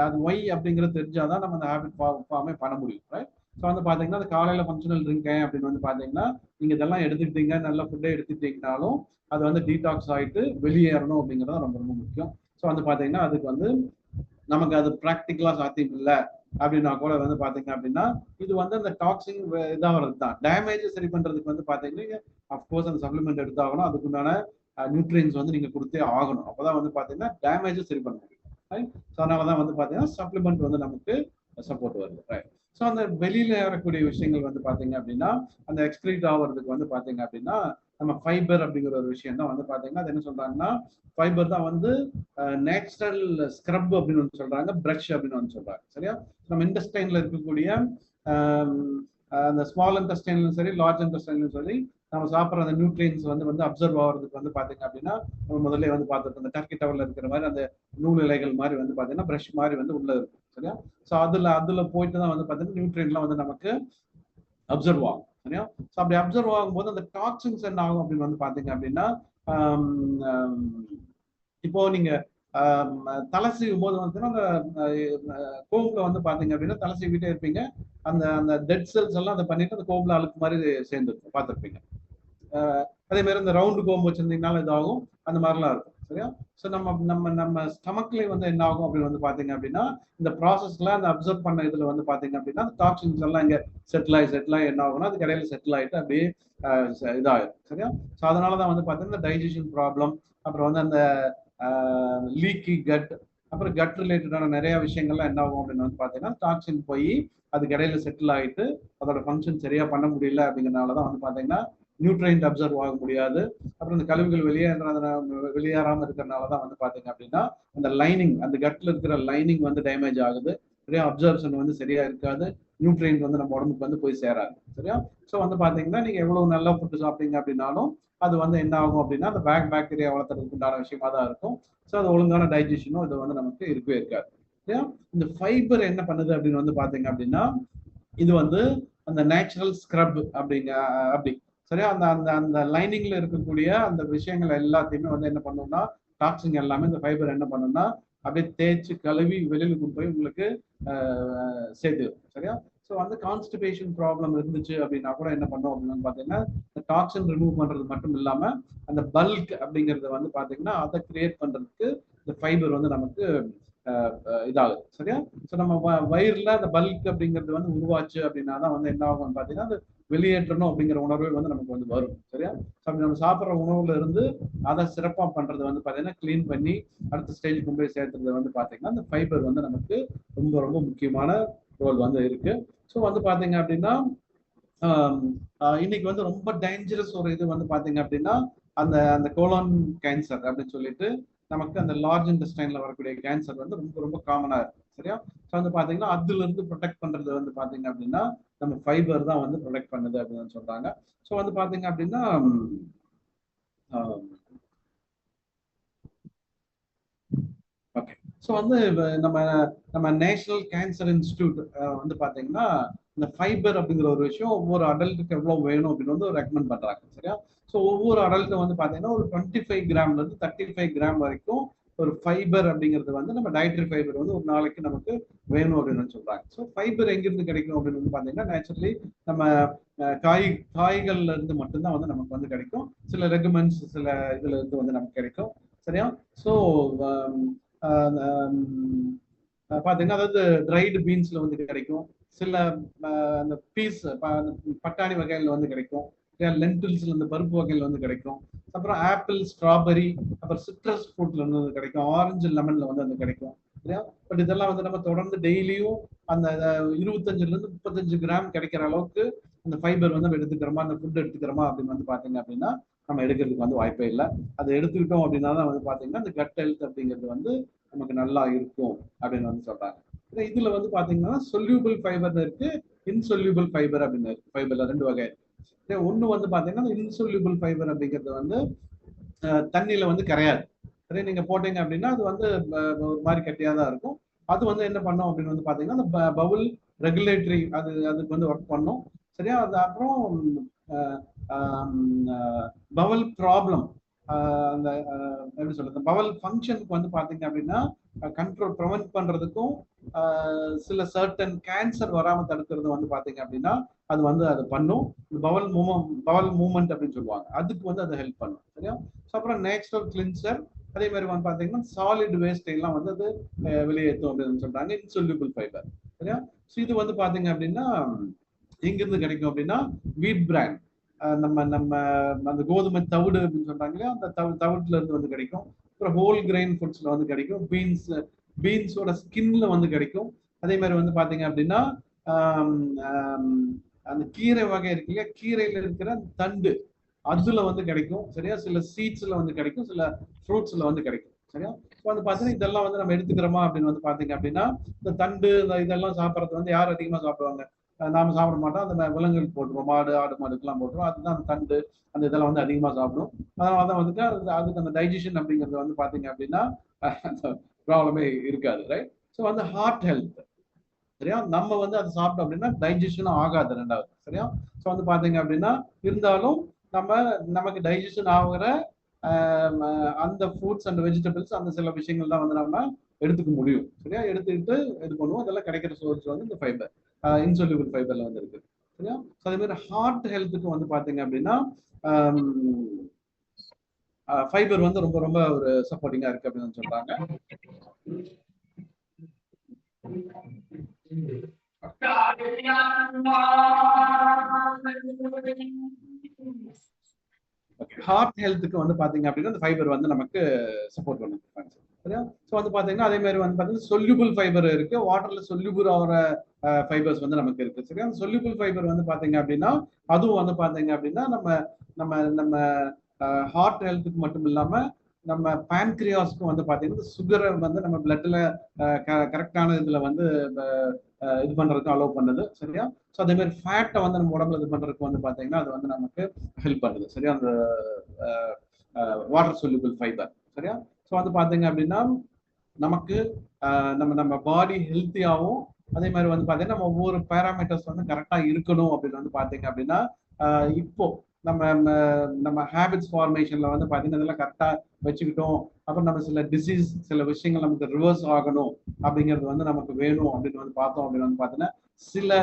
அது ஒய் அப்படிங்கிறது தெரிஞ்சாதான் நம்ம அந்த ஹேபிட் ஃபார்மே பண்ண முடியும். ரைட்? ஸோ வந்து பாத்தீங்கன்னா அந்த காலையில ஃபங்க்ஷனல் ட்ரிங்க் அப்படின்னு வந்து பாத்தீங்கன்னா நீங்க இதெல்லாம் எடுத்துக்கிட்டீங்க நல்ல ஃபுட்டே எடுத்துக்கிட்டீங்கனாலும் அது வந்து டீடாக்ஸ் ஆகிட்டு வெளியேறணும் அப்படிங்கிறது ரொம்ப ரொம்ப முக்கியம். ஸோ வந்து பாத்தீங்கன்னா அதுக்கு வந்து நமக்கு அது ப்ராக்டிக்கலா சாத்தியம் இல்லை அப்படின்னா கூட வந்து பாத்தீங்க அப்படின்னா இது வந்து அந்த டாக்ஸின் இதாகிறது தான். டேமேஜ் சரி பண்றதுக்கு வந்து பாத்தீங்கன்னா அஃப்கோர்ஸ் அந்த சப்ளிமெண்ட் எடுத்தாகணும், அதுக்குண்டான நியூட்ரியன்ஸ் வந்து நீங்க கொடுத்தே ஆகணும். அப்பதான் வந்து பாத்தீங்கன்னா டேமேஜ் சரி பண்ண முடியும். ஸோ அதனாலதான் வந்து பாத்தீங்கன்னா சப்ளிமெண்ட் வந்து நமக்கு சப்போர்ட் வருது. ரைட். ஸோ அந்த வெளியில வரக்கூடிய விஷயங்கள் வந்து பாத்தீங்க அப்படின்னா அந்த எக்ஸ்கிரீட் ஆகிறதுக்கு வந்து பாத்தீங்க அப்படின்னா நம்ம ஃபைபர் அப்படிங்கிற ஒரு விஷயம் தான் வந்து பாத்தீங்கன்னா அது என்ன சொல்றாங்கன்னா ஃபைபர் தான் வந்து நேச்சுரல் ஸ்க்ரப் அப்படின்னு வந்து சொல்றாங்க, பிரஷ் அப்படின்னு வந்து சொல்றாங்க. சரியா? நம்ம இன்டெஸ்டைன்ல இருக்கக்கூடிய அந்த ஸ்மால் இன்டெஸ்டைன்லும் சரி லார்ஜ் இன்டெஸ்டைன்லும் சரி நம்ம சாப்பிட்ற அந்த நியூட்ரியன்ஸ் வந்து அப்சர்வ் ஆகிறதுக்கு வந்து பாத்தீங்க அப்படின்னா நம்ம முதல்ல வந்து பார்த்துருக்கோம் அந்த டர்க்கி டவர்ல இருக்கிற மாதிரி அந்த நூல் இலைகள் மாதிரி வந்து பாத்தீங்கன்னா பிரஷ் மாதிரி வந்து உள்ள இருக்கும். சரியா? ஸோ அதுல போயிட்டு தான் வந்து பாத்தீங்கன்னா நியூட்ரியன்ட்லாம் வந்து நமக்கு அப்சர்வ் ஆகும். சரியா? ஸோ அப்படி அப்சர்வ் ஆகும்போது அந்த டாக்ஸின்ஸ் என்ன ஆகும் அப்படின்னு வந்து பாத்தீங்க அப்படின்னா இப்போ நீங்க தலை சீவும் போது வந்து அந்த கோம்புல வந்து பாத்தீங்க அப்படின்னா தலை சீவிட்டே இருப்பீங்க, அந்த அந்த டெட் செல்ஸ் எல்லாம் அதை பண்ணிட்டு அந்த கோம்புல அழுக்கு மாதிரி சேர்ந்துருக்கும், பார்த்துருப்பீங்க. அதே மாதிரி இந்த ரவுண்டு கோம்பு வச்சிருந்தீங்கனாலும் இதாகும், அந்த மாதிரிலாம் இருக்கும். சரியா? ஸோ நம்ம நம்ம நம்ம ஸ்டமக்லேயே வந்து என்ன ஆகும் அப்படின்னு வந்து பாத்தீங்க அப்படின்னா இந்த ப்ராசஸ்ல அந்த அப்சர்வ் பண்ண இதுல வந்து பாத்தீங்க அப்படின்னா அந்த டாக்ஸின்ஸ் எல்லாம் இங்க செட்டில் ஆகி என்ன ஆகும்னா அது கடையில செட்டில் ஆகிட்டு அப்படியே இதாகும். சரியா? ஸோ அதனாலதான் வந்து பாத்தீங்கன்னா டைஜஷன் ப்ராப்ளம், அப்புறம் வந்து அந்த லீக்கி கட், அப்புறம் கட் ரிலேட்டடான நிறைய விஷயங்கள்லாம் என்ன ஆகும் அப்படின்னு வந்து பாத்தீங்கன்னா டாக்ஸின் போய் அது இடையில செட்டில் ஆகிட்டு அதோட ஃபங்க்ஷன் சரியா பண்ண முடியல அப்படிங்கிறனாலதான் வந்து பாத்தீங்கன்னா நியூட்ரைன்ட் அப்சர்வ் ஆக முடியாது. அப்புறம் இந்த கழிவுகள் வெளியேறாம இருக்கிறதுனாலதான் வந்து பாத்தீங்க அப்படின்னா அந்த லைனிங், அந்த கட்ல இருக்கிற லைனிங் வந்து டேமேஜ் ஆகுது. சரியா? அப்சர்வ்ஷன் வந்து சரியா இருக்காது, நியூட்ரைன்ட் வந்து நம்ம உடம்புக்கு வந்து போய் சேராது. சரியா? ஸோ வந்து பாத்தீங்கன்னா நீங்க எவ்வளவு நல்ல ஃபுட்டு சாப்பிட்டீங்க அப்படின்னாலும் அது வந்து என்ன ஆகும் அப்படின்னா அந்த பாக்டீரியா வளர்த்துறதுக்கு உண்டான விஷயமா தான் இருக்கும். ஸோ அது ஒழுங்கான டைஜஷனும் இது வந்து நமக்கு இருக்கவே இருக்காது. சரியா? இந்த ஃபைபர் என்ன பண்ணுது அப்படின்னு வந்து பாத்தீங்க அப்படின்னா இது வந்து அந்த நேச்சுரல் ஸ்க்ரப் அப்படி. சரியா? அந்த அந்த அந்த லைனிங்ல இருக்கக்கூடிய அந்த விஷயங்கள் எல்லாத்தையுமே வந்து என்ன பண்ணும்னா டாக்ஸின் எல்லாமே இந்த ஃபைபர் என்ன பண்ணும்னா அப்படியே தேய்ச்சி கழுவி வெளியில கொண்டு போய் உங்களுக்கு சேர்த்து. சரியா? ஸோ வந்து கான்ஸ்டிபேஷன் ப்ராப்ளம் இருந்துச்சு அப்படின்னா கூட என்ன பண்ணும் அப்படின்னு பாத்தீங்கன்னா டாக்ஸின் ரிமூவ் பண்றது மட்டும் இல்லாம அந்த பல்க் அப்படிங்கறத வந்து பாத்தீங்கன்னா அதை கிரியேட் பண்றதுக்கு இந்த ஃபைபர் வந்து நமக்கு இதாகுது. சரியா? ஸோ நம்ம வயிறுல அந்த பல்க் அப்படிங்கிறது வந்து உருவாச்சு அப்படின்னா தான் வந்து என்ன ஆகும்னு பாத்தீங்கன்னா அது வெளியேற்றணும் அப்படிங்கிற உணர்வு வந்து நமக்கு வந்து வரும். சரியா? நம்ம சாப்பிட்ற உணவுல இருந்து அதை சிறப்பா பண்றது வந்து பாத்தீங்கன்னா கிளீன் பண்ணி அடுத்த ஸ்டேஜ் கொண்டு போய் சேர்த்துறது வந்து பாத்தீங்கன்னா அந்த ஃபைபர் வந்து நமக்கு ரொம்ப ரொம்ப முக்கியமான ரோல் வந்து இருக்கு. ஸோ வந்து பாத்தீங்க அப்படின்னா இன்னைக்கு வந்து ரொம்ப டேஞ்சரஸ் ஒரு இது வந்து பாத்தீங்க அப்படின்னா அந்த அந்த கோலான் கேன்சர் அப்படின்னு சொல்லிட்டு நமக்கு அந்த லார்ஜ் இன்டெஸ்டைன்ல வரக்கூடிய கேன்சர் வந்து ரொம்ப ரொம்ப காமனா இருக்கு. சரியா? ஸோ வந்து பாத்தீங்கன்னா அதுல இருந்து ப்ரொடெக்ட் பண்றது வந்து பாத்தீங்க அப்படின்னா நம்ம ஃபைபர் தான் வந்து ப்ரொடெக்ட் பண்ணுது அப்படின்னு சொல்றாங்க. ஸோ வந்து பாத்தீங்க அப்படின்னா ஓகே. ஸோ வந்து நம்ம நம்ம நேஷனல் கேன்சர் இன்ஸ்டிடியூட் வந்து பாத்தீங்கன்னா இந்த ஃபைபர் அப்படிங்கிற ஒரு விஷயம் ஒவ்வொரு அடல்ட்டுக்கு எவ்வளவு வேணும் அப்படின்னு வந்து ரெக்கமெண்ட் பண்றாங்க. சரியா? ஸோ ஒவ்வொரு அடல்ட்டும் வந்து பாத்தீங்கன்னா ஒரு 25 கிராம்ல இருந்து 35 கிராம் வரைக்கும் ஒரு ஃபைபர் அப்படிங்கிறது வந்து நம்ம டயட்ரி ஃபைபர் வந்து ஒரு நாளைக்கு நமக்கு வேணும் அப்படின்னு சொல்றாங்க. ஸோ ஃபைபர் எங்கிருந்து கிடைக்கும் அப்படின்னு வந்து பாத்தீங்கன்னா நேச்சுரலி நம்ம காய்கள்ல இருந்து மட்டும்தான் வந்து நமக்கு வந்து கிடைக்கும். சில ரெகுமெண்ட்ஸ் சில இதுல இருந்து வந்து நமக்கு கிடைக்கும். சரியா? ஸோ பாத்தீங்கன்னா அதாவது ட்ரைடு பீன்ஸ்ல வந்து கிடைக்கும், சில அந்த பீஸ் பட்டாணி வகைகள் வந்து கிடைக்கும், லென்டில்ஸ்ல இந்த பருப்பு வகைகள் வந்து கிடைக்கும், அப்புறம் ஆப்பிள், ஸ்ட்ராபெரி, அப்புறம் சிட்ரஸ் ஃப்ரூட்ல வந்து கிடைக்கும், ஆரஞ்சு லெமன்ல வந்து அது கிடைக்கும். சரியா? பட் இதெல்லாம் வந்து நம்ம தொடர்ந்து டெய்லியும் அந்த 25ல இருந்து 35 கிராம் கிடைக்கிற அளவுக்கு அந்த ஃபைபர் வந்து நம்ம எடுத்துக்கிறோமா, அந்த ஃபுட் எடுத்துக்கிறோமா அப்படின்னு வந்து பாத்தீங்க அப்படின்னா நம்ம எடுக்கிறதுக்கு வந்து வாய்ப்பே இல்லை. அதை எடுத்துக்கிட்டோம் அப்படின்னா தான் வந்து பாத்தீங்கன்னா இந்த கட் ஹெல்த் அப்படிங்கிறது வந்து நமக்கு நல்லா இருக்கும் அப்படின்னு வந்து சொல்றாங்க. இதுல வந்து பாத்தீங்கன்னா சொல்யூபிள் ஃபைபர் இருக்கு, இன்சொல்யூபிள் ஃபைபர் அப்படின்னு இருக்கு. ஃபைபர்ல 2 வகை. ஒண்ணு வந்து பாத்தீங்கன்னா இன்சொல்யூபிள் ஃபைபர் அப்படிங்கிறது வந்து தண்ணியில வந்து கரையாது. சரி, நீங்க போட்டீங்க அப்படின்னா அது வந்து ஒரு மாதிரி கட்டியா தான் இருக்கும். அது வந்து என்ன பண்ணும் அப்படின்னு வந்து பாத்தீங்கன்னா அந்த பவுல் ரெகுலேட்டரி அதுக்கு வந்து ஒர்க் பண்ணும். சரியா? அது அப்புறம் பவல் ப்ராப்ளம், அந்த எப்படி சொல்றது, பவல் ஃபங்க்ஷனுக்கு வந்து பாத்தீங்க அப்படின்னா கண்ட்ரோல் ப்ரிவென்ட் பண்றதுக்கும் சில சர்டன் கேன்சர் வராம தடுக்கிறது வந்து பாத்தீங்க அப்படின்னா அது வந்து அது பண்ணும். பவல் மூமெண்ட் அப்படின்னு சொல்லுவாங்க, அதுக்கு வந்து அது ஹெல்ப் பண்ணும். சரியா? அப்புறம் நேச்சுரல் கிளின்சர், அதே மாதிரி வந்து பாத்தீங்கன்னா சாலிட் வேஸ்ட் எல்லாம் வந்து அது வெளியேற்றும் அப்படின்னு சொல்றாங்க, இன்சொல்யூபிள் ஃபைபர். சரியா? ஸோ இது வந்து பாத்தீங்க அப்படின்னா எங்கிருந்து கிடைக்கும் அப்படின்னா வீட் பிராண்ட், நம்ம நம்ம அந்த கோதுமை தவிடு அப்படின்னு சொல்றாங்க இல்லையா, அந்த தவிட்டுல இருந்து வந்து கிடைக்கும். அப்புறம் ஹோல் கிரெயின் ஃபுட்ஸ்ல வந்து கிடைக்கும், பீன்ஸோட ஸ்கின்ல வந்து கிடைக்கும். அதே மாதிரி வந்து பாத்தீங்க அப்படின்னா அந்த கீரை வகை இருக்கு இல்லையா, கீரையில இருக்கிற தண்டு அதுல வந்து கிடைக்கும். சரியா? சில சீட்ஸ்ல வந்து கிடைக்கும், சில ஃப்ரூட்ஸ்ல வந்து கிடைக்கும். சரியா? இப்போ வந்து பாத்தீங்கன்னா இதெல்லாம் வந்து நம்ம எடுத்துக்கிறோமா அப்படின்னு வந்து பாத்தீங்க அப்படின்னா இந்த தண்டு இதெல்லாம் சாப்பிட்றது வந்து யார் அதிகமா சாப்பிடுவாங்க? நாம சாப்பிட மாட்டோம், அந்த விலங்குகள் போட்டுருவோம், மாடு ஆடு மாடுக்கெல்லாம் போட்டுருவோம். அதுதான் அந்த தண்டு அந்த இதெல்லாம் வந்து அதிகமா சாப்பிடும். அதனால தான் வந்துட்டு அதுக்கு அந்த டைஜஷன் அப்படிங்கிறது வந்து பாத்தீங்க அப்படின்னா ப்ராப்ளமே இருக்காது. ரைட்? ஸோ வந்து ஹார்ட் ஹெல்த். சரியா? நம்ம வந்து அதை சாப்பிட்டோம் அப்படின்னா டைஜஷனும் ஆகாது ரெண்டாவது. சரியா? ஸோ வந்து பாத்தீங்க அப்படின்னா இருந்தாலும் நமக்கு டைஜஷன் ஆகுற அந்த ஃப்ரூட்ஸ் அண்ட் வெஜிடபிள்ஸ் அந்த சில விஷயங்கள் தான் வந்து நம்ம எடுத்துக்க முடியும். சரியா? எடுத்துக்கிட்டு இது பண்ணுவோம். அதெல்லாம் கிடைக்கிற சோர்ஸ் வந்து இந்த ஃபைபர், இன்சொல்யூபிள் ஃபைபர்ல வந்து இருக்கு. சரியா? ஸோ அதே மாதிரி ஹார்ட் ஹெல்த்துக்கு வந்து பாத்தீங்க அப்படின்னா ஃபைபர் வந்து ரொம்ப ரொம்ப ஒரு சப்போர்ட்டிங்கா இருக்கு அப்படின்னு சொல்றாங்க. ஹார்ட் ஹெல்த்துக்கு வந்து பாத்தீங்க அப்படின்னா இந்த ஃபைபர் வந்து நமக்கு சப்போர்ட் பண்ணுது. சரியா? ஸோ வந்து பாத்தீங்கன்னா அதே மாதிரி வந்து பாத்தீங்கன்னா சொல்யூபிள் ஃபைபர் இருக்கு, வாட்டர்ல சொல்யூபிள் ஆகிற ஃபைபர்ஸ் வந்து நமக்கு இருக்கு. சரியா? அந்த சொல்யூபிள் ஃபைபர் வந்து பாத்தீங்க அப்படின்னா அதுவும் வந்து பாத்தீங்க அப்படின்னா நம்ம நம்ம நம்ம ஹார்ட் ஹெல்த்துக்கு மட்டும் இல்லாம நம்ம பான்கிரியாஸ்க்கும் வந்து பாத்தீங்கன்னா சுகரை வந்து நம்ம பிளட்ல கரெக்டான இதுல வந்து இது பண்றதுக்கு அலோவ் பண்ணுது. சரியா? ஸோ அதே மாதிரி ஃபேட்டை வந்து நம்ம உடம்புல இது பண்றதுக்கு வந்து பாத்தீங்கன்னா அது வந்து நமக்கு ஹெல்ப் பண்ணுது. சரியா? அந்த வாட்டர் சொல்யூபிள் ஃபைபர். சரியா? ஸோ வந்து பாத்தீங்க அப்படின்னா நமக்கு நம்ம நம்ம பாடி ஹெல்த்தியாகவும் அதே மாதிரி வந்து பாத்தீங்கன்னா நம்ம ஒவ்வொரு பேராமீட்டர்ஸ் வந்து கரெக்டா இருக்கணும் அப்படின்னு வந்து பாத்தீங்க அப்படின்னா இப்போ நம்ம நம்ம ஹேபிட்ஸ் ஃபார்மேஷன்ல வந்து பாத்தீங்கன்னா இதெல்லாம் கரெக்டா வச்சுக்கிட்டோம். அப்புறம் நம்ம சில டிசீஸ் சில விஷயங்கள் நமக்கு ரிவர்ஸ் ஆகணும் அப்படிங்கிறது வந்து நமக்கு வேணும் அப்படின்னு வந்து பார்த்தோம் அப்படின்னு வந்து பாத்தீங்கன்னா சில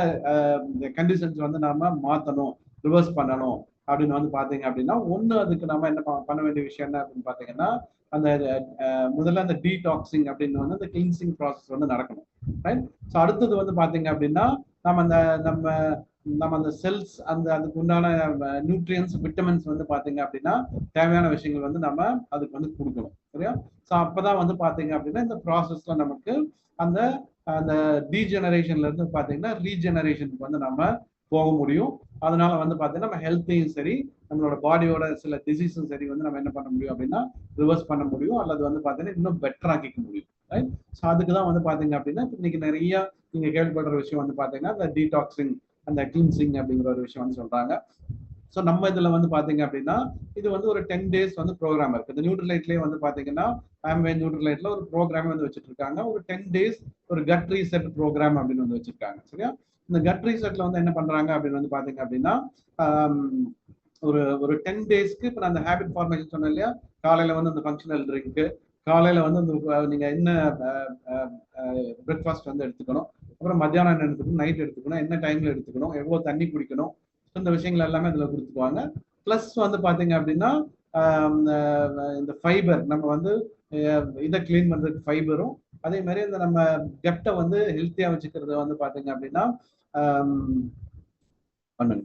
கண்டிஷன்ஸ் வந்து நாம மாத்தணும், ரிவர்ஸ் பண்ணணும் அப்படின்னு வந்து பாத்தீங்க அப்படின்னா ஒண்ணு அதுக்கு நம்ம என்ன பண்ண வேண்டிய விஷயம் என்ன அப்படின்னு பாத்தீங்கன்னா அந்த முதல்ல அந்த டீடாக்சிங் அப்படின்னு வந்து அந்த கிளீன்சிங் ப்ராசஸ் வந்து நடக்கணும். ரைட்? ஸோ அடுத்தது வந்து பாத்தீங்க அப்படின்னா நம்ம அந்த நம்ம நம்ம அந்த செல்ஸ் அந்த அதுக்கு உண்டான நியூட்ரியன்ஸ் விட்டமின்ஸ் வந்து பாத்தீங்க அப்படின்னா தேவையான விஷயங்கள் வந்து நம்ம அதுக்கு வந்து கொடுக்கணும். சரியா? ஸோ அப்பதான் வந்து பாத்தீங்க அப்படின்னா இந்த ப்ராசஸ்ல நமக்கு அந்த அந்த டீஜெனரேஷன்ல இருந்து பாத்தீங்கன்னா ரீஜெனரேஷனுக்கு வந்து நம்ம போக முடியும். அதனால வந்து பாத்தீங்கன்னா நம்ம ஹெல்த்தையும் சரி நம்மளோட பாடியோட சில டிசீஸும் சரி வந்து நம்ம என்ன பண்ண முடியும் அப்படின்னா ரிவர்ஸ் பண்ண முடியும், அல்லது வந்து பாத்தீங்கன்னா இன்னும் பெட்டர் ஆக்கிக்க முடியும். ரைட்? ஸோ அதுக்கு தான் வந்து பாத்தீங்க அப்படின்னா இன்னைக்கு நிறைய நீங்க கேள்விப்படுற விஷயம் வந்து பாத்தீங்கன்னா இந்த டீடாக்சிங் அந்த கிளீன்சிங் அப்படிங்கிற ஒரு விஷயம் வந்து சொல்றாங்க. ஸோ நம்ம இதுல வந்து பாத்தீங்க அப்படின்னா இது வந்து ஒரு 10 days வந்து ப்ரோக்ராம் இருக்கு. இந்த நியூட்ரலைட்லயே வந்து பாத்தீங்கன்னா ஆம்வே நியூட்ரலைட்ல ஒரு ப்ரோக்ராம் வந்து வச்சுட்டு இருக்காங்க. ஒரு 10 days ஒரு கட் ரீசெட் ப்ரோக்ராம் அப்படின்னு வந்து வச்சிருக்காங்க. சரியா? இந்த கட் ரீசெட்ல வந்து என்ன பண்றாங்க அப்படின்னு வந்து பாத்தீங்க அப்படின்னா ஒரு ஒரு 10 daysக்கு இப்போ நான் அந்த ஹேபிட் ஃபார்மேஷன் சொன்னேன் இல்லையா, காலையில வந்து அந்த ஃபங்க்ஷனல் ட்ரிங்க், காலையில வந்து நீங்க என்ன பிரேக்ஃபாஸ்ட் வந்து எடுத்துக்கணும், அப்புறம் மத்தியானம் என்ன எடுத்துக்கணும், நைட் எடுத்துக்கணும், என்ன டைம்ல எடுத்துக்கணும், எவ்வளவு தண்ணி குடிக்கணும், இந்த விஷயங்கள் எல்லாமே இதுல கொடுத்துக்குவாங்க. பிளஸ் வந்து பாத்தீங்க அப்படின்னா இந்த ஃபைபர் நம்ம வந்து இதை கிளீன் பண்றதுக்கு ஃபைபரும் அதே மாதிரி இந்த நம்ம கெப்டை வந்து ஹெல்த்தியா வச்சுக்கிறது வந்து பாத்தீங்க அப்படின்னா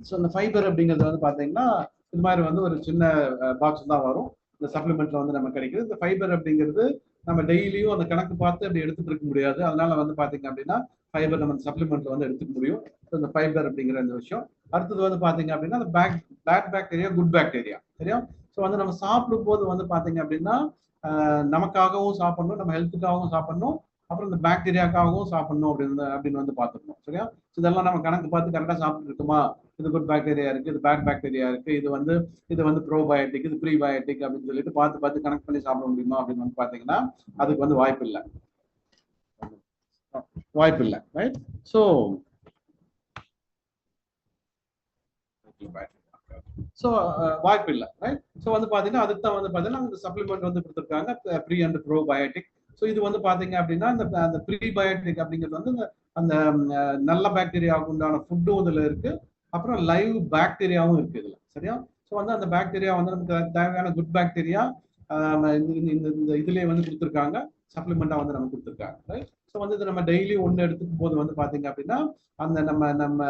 ஸோ இந்த ஃபைபர் அப்படிங்கிறது வந்து பாத்தீங்கன்னா இது மாதிரி வந்து ஒரு சின்ன பாக்ஸ் தான் வரும். இந்த சப்ளிமெண்ட்ல வந்து நம்ம கிடைக்குது. இந்த ஃபைபர் அப்படிங்கிறது நம்ம டெய்லியும் அந்த கணக்கு பார்த்து அப்படி எடுத்துட்டு இருக்க முடியாது. அதனால வந்து பாத்தீங்க அப்படின்னா ஃபைபர் நம்ம சப்ளிமெண்ட்ல வந்து எடுத்துக்க முடியும். இந்த ஃபைபர் அப்படிங்கிற இந்த விஷயம். அடுத்தது வந்து பாத்தீங்க அப்படின்னா அந்த பேட் பாக்டீரியா குட் பாக்டீரியா. சரியா? ஸோ வந்து நம்ம சாப்பிடும் போது வந்து பாத்தீங்க அப்படின்னா நமக்காகவும் சாப்பிடணும், நம்ம ஹெல்த்துக்காகவும் சாப்பிடணும், அப்புறம் இந்த பாக்டீரியாக்காகவும் சாப்பிடணும் அப்படின்னு வந்து பார்த்துக்கணும். சரியா? இதெல்லாம் நம்ம கணக்கு பார்த்து கரெக்டா சாப்பிட்டு இருக்குமா, இது குட் பாக்டீரியா இருக்கு, இது பேட் பாக்டீரியா இருக்கு, இது வந்து ப்ரோபயோட்டிக், இது ப்ரீபயோட்டிக் அப்படின்னு சொல்லிட்டு பார்த்து கனெக்ட் பண்ணி சாப்பிட முடியுமா அப்படின்னு வந்து பாத்தீங்கன்னா அதுக்கு வந்து வாய்ப்பு இல்லை. ரைட்? ஸோ வாய்ப்பு இல்லை. ரைட்? ஸோ வந்து பாத்தீங்கன்னா அதுக்கு தான் வந்து பாத்தீங்கன்னா இந்த சப்ளிமெண்ட் வந்து கொடுத்துருக்காங்க ப்ரீ அண்ட் ப்ரோபயோட்டிக். ஸோ இது வந்து பாத்தீங்க அப்படின்னா அந்த ப்ரீபயோட்டிக் அப்படிங்கிறது வந்து அந்த நல்ல பாக்டீரியாவுக்கு உண்டான ஃபுட்டும் இதுல இருக்கு, அப்புறம் லைவ் பாக்டீரியாவும் இருக்கு இதுல. சரியா? ஸோ வந்து அந்த பாக்டீரியா வந்து நமக்கு தேவையான குட் பாக்டீரியா இந்த இதுலயே வந்து கொடுத்துருக்காங்க, சப்ளிமெண்டா வந்து நம்ம கொடுத்துருக்காங்க, ரைட்? ஸோ வந்து இது நம்ம டெய்லி ஒன்று எடுத்துக்கும் போது வந்து பாத்தீங்க அப்படின்னா அந்த நம்ம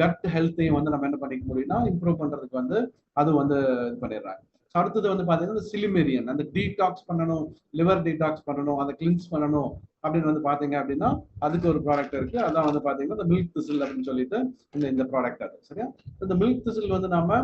கட் ஹெல்த்தையும் வந்து நம்ம என்ன பண்ணிக்க முடியும்னா இம்ப்ரூவ் பண்றதுக்கு வந்து அது வந்து இது பண்ணிடுறாங்க. ஸோ அடுத்தது வந்து பாத்தீங்கன்னா சிலிமெரியன், அந்த டீடாக்ஸ் பண்ணணும், லிவர் டீடாக்ஸ் பண்ணணும், அதை கிளின்ஸ் பண்ணணும் அப்படின்னு வந்து பாத்தீங்க அப்படின்னா அதுக்கு ஒரு ப்ராடக்ட் இருக்கு. அதான் வந்து பாத்தீங்கன்னா இந்த மில்க் திசில் அப்படின்னு சொல்லிட்டு இந்த ப்ராடக்ட் அது. சரியா? இந்த மில்க் திசில் வந்து நம்ம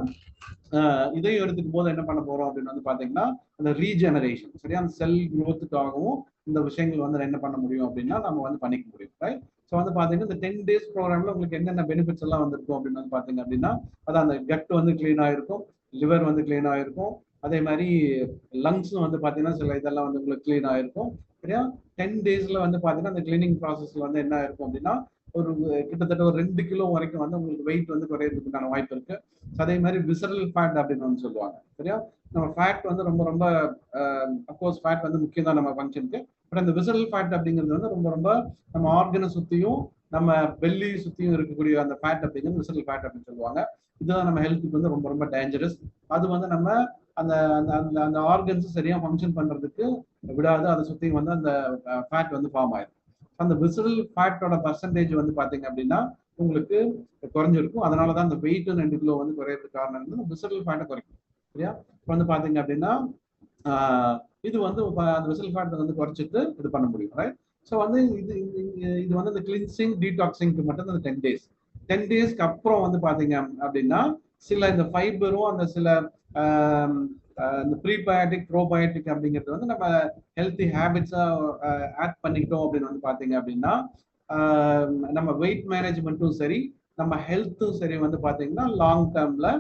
இதையும் எடுத்துக்கும் போது என்ன பண்ண போறோம் அப்படின்னு வந்து பாத்தீங்கன்னா அந்த ரீஜெனரேஷன், சரியா, அந்த செல் குரோத்துக்காகவும் இந்த விஷயங்கள் வந்து என்ன பண்ண முடியும் அப்படின்னா நம்ம வந்து பண்ணிக்க முடியும், ரைட்? ஸோ வந்து பாத்தீங்கன்னா இந்த 10 days ப்ரோக்ராம்ல உங்களுக்கு என்னென்ன பெனிஃபிட்ஸ் எல்லாம் வந்திருக்கும் அப்படின்னு வந்து பாத்தீங்க அப்படின்னா அதான் அந்த கட் வந்து கிளீன் ஆயிருக்கும், லிவர் வந்து கிளீன் ஆயிருக்கும், அதே மாதிரி லங்ஸும் வந்து பாத்தீங்கன்னா சில இதெல்லாம் வந்து உங்களுக்கு கிளீன் ஆயிருக்கும், சரியா? 10 daysல வந்து பாத்தீங்கன்னா அந்த கிளீனிங் ப்ராசஸ்ல வந்து என்ன இருக்கும் அப்படின்னா ஒரு கிட்டத்தட்ட ஒரு 2 கிலோ வரைக்கும் வந்து உங்களுக்கு வெயிட் வந்து குறையிறதுக்கான வாய்ப்பு இருக்கு. அதே மாதிரி விசரல் ஃபேட் அப்படின்னு வந்து சொல்லுவாங்க, சரியா? நம்ம ஃபேட் வந்து ரொம்ப ரொம்ப அப்கோர்ஸ் ஃபேட் வந்து முக்கியம் தான் நம்ம ஃபங்க்ஷனுக்கு. பட் அந்த விசரல் ஃபேட் அப்படிங்கிறது வந்து ரொம்ப ரொம்ப நம்ம ஆர்கனை சுத்தியும் நம்ம பெல்லி சுத்தியும் இருக்கக்கூடிய அந்த ஃபேட் அப்படிங்கிறது விசரல் ஃபேட் அப்படின்னு சொல்லுவாங்க. இதுதான் நம்ம ஹெல்த்துக்கு வந்து ரொம்ப ரொம்ப டேஞ்சரஸ். அது வந்து நம்ம அந்த அந்த அந்த ஆர்கன்ஸ் சரியா ஃபங்க்ஷன் பண்றதுக்கு விடாது, அதை சுத்தி வந்து அந்த ஃபேட் வந்து ஃபார்ம் ஆயிடும். அந்த விசரல் ஃபேட்டோட பர்சன்டேஜ் வந்து பாத்தீங்க அப்படின்னா உங்களுக்கு குறைஞ்சிருக்கும். அதனாலதான் அந்த வெயிட் 2 கிலோ வந்து குறையறதுக்கு காரணம் வந்து விசரல் ஃபேட்டை குறைக்கும், சரியா? இப்போ வந்து பாத்தீங்க அப்படின்னா இது வந்து அந்த விசரல் ஃபேட்டை வந்து குறைச்சிட்டு இது பண்ண முடியும், ரைட்? ஸோ வந்து இது வந்து இந்த கிளின்சிங் டீடாக்சிங்க்கு மட்டும் அந்த 10 days. 10 daysக்கு அப்புறம் வந்து பாத்தீங்க அப்படின்னா சில இந்த ஃபைபரும் அந்த சில இந்த ப்ரீபயோட்டிக் ப்ரோபயோட்டிக் அப்படிங்கிறது வந்து நம்ம ஹெல்த்தி ஹேபிட்ஸா ஆட் பண்ணிக்கிட்டோம் அப்படின்னு வந்து பாத்தீங்க அப்படின்னா நம்ம வெயிட் மேனேஜ்மெண்ட்டும் சரி நம்ம ஹெல்த்தும் சரி வந்து பாத்தீங்கன்னா லாங் டேர்ம்ல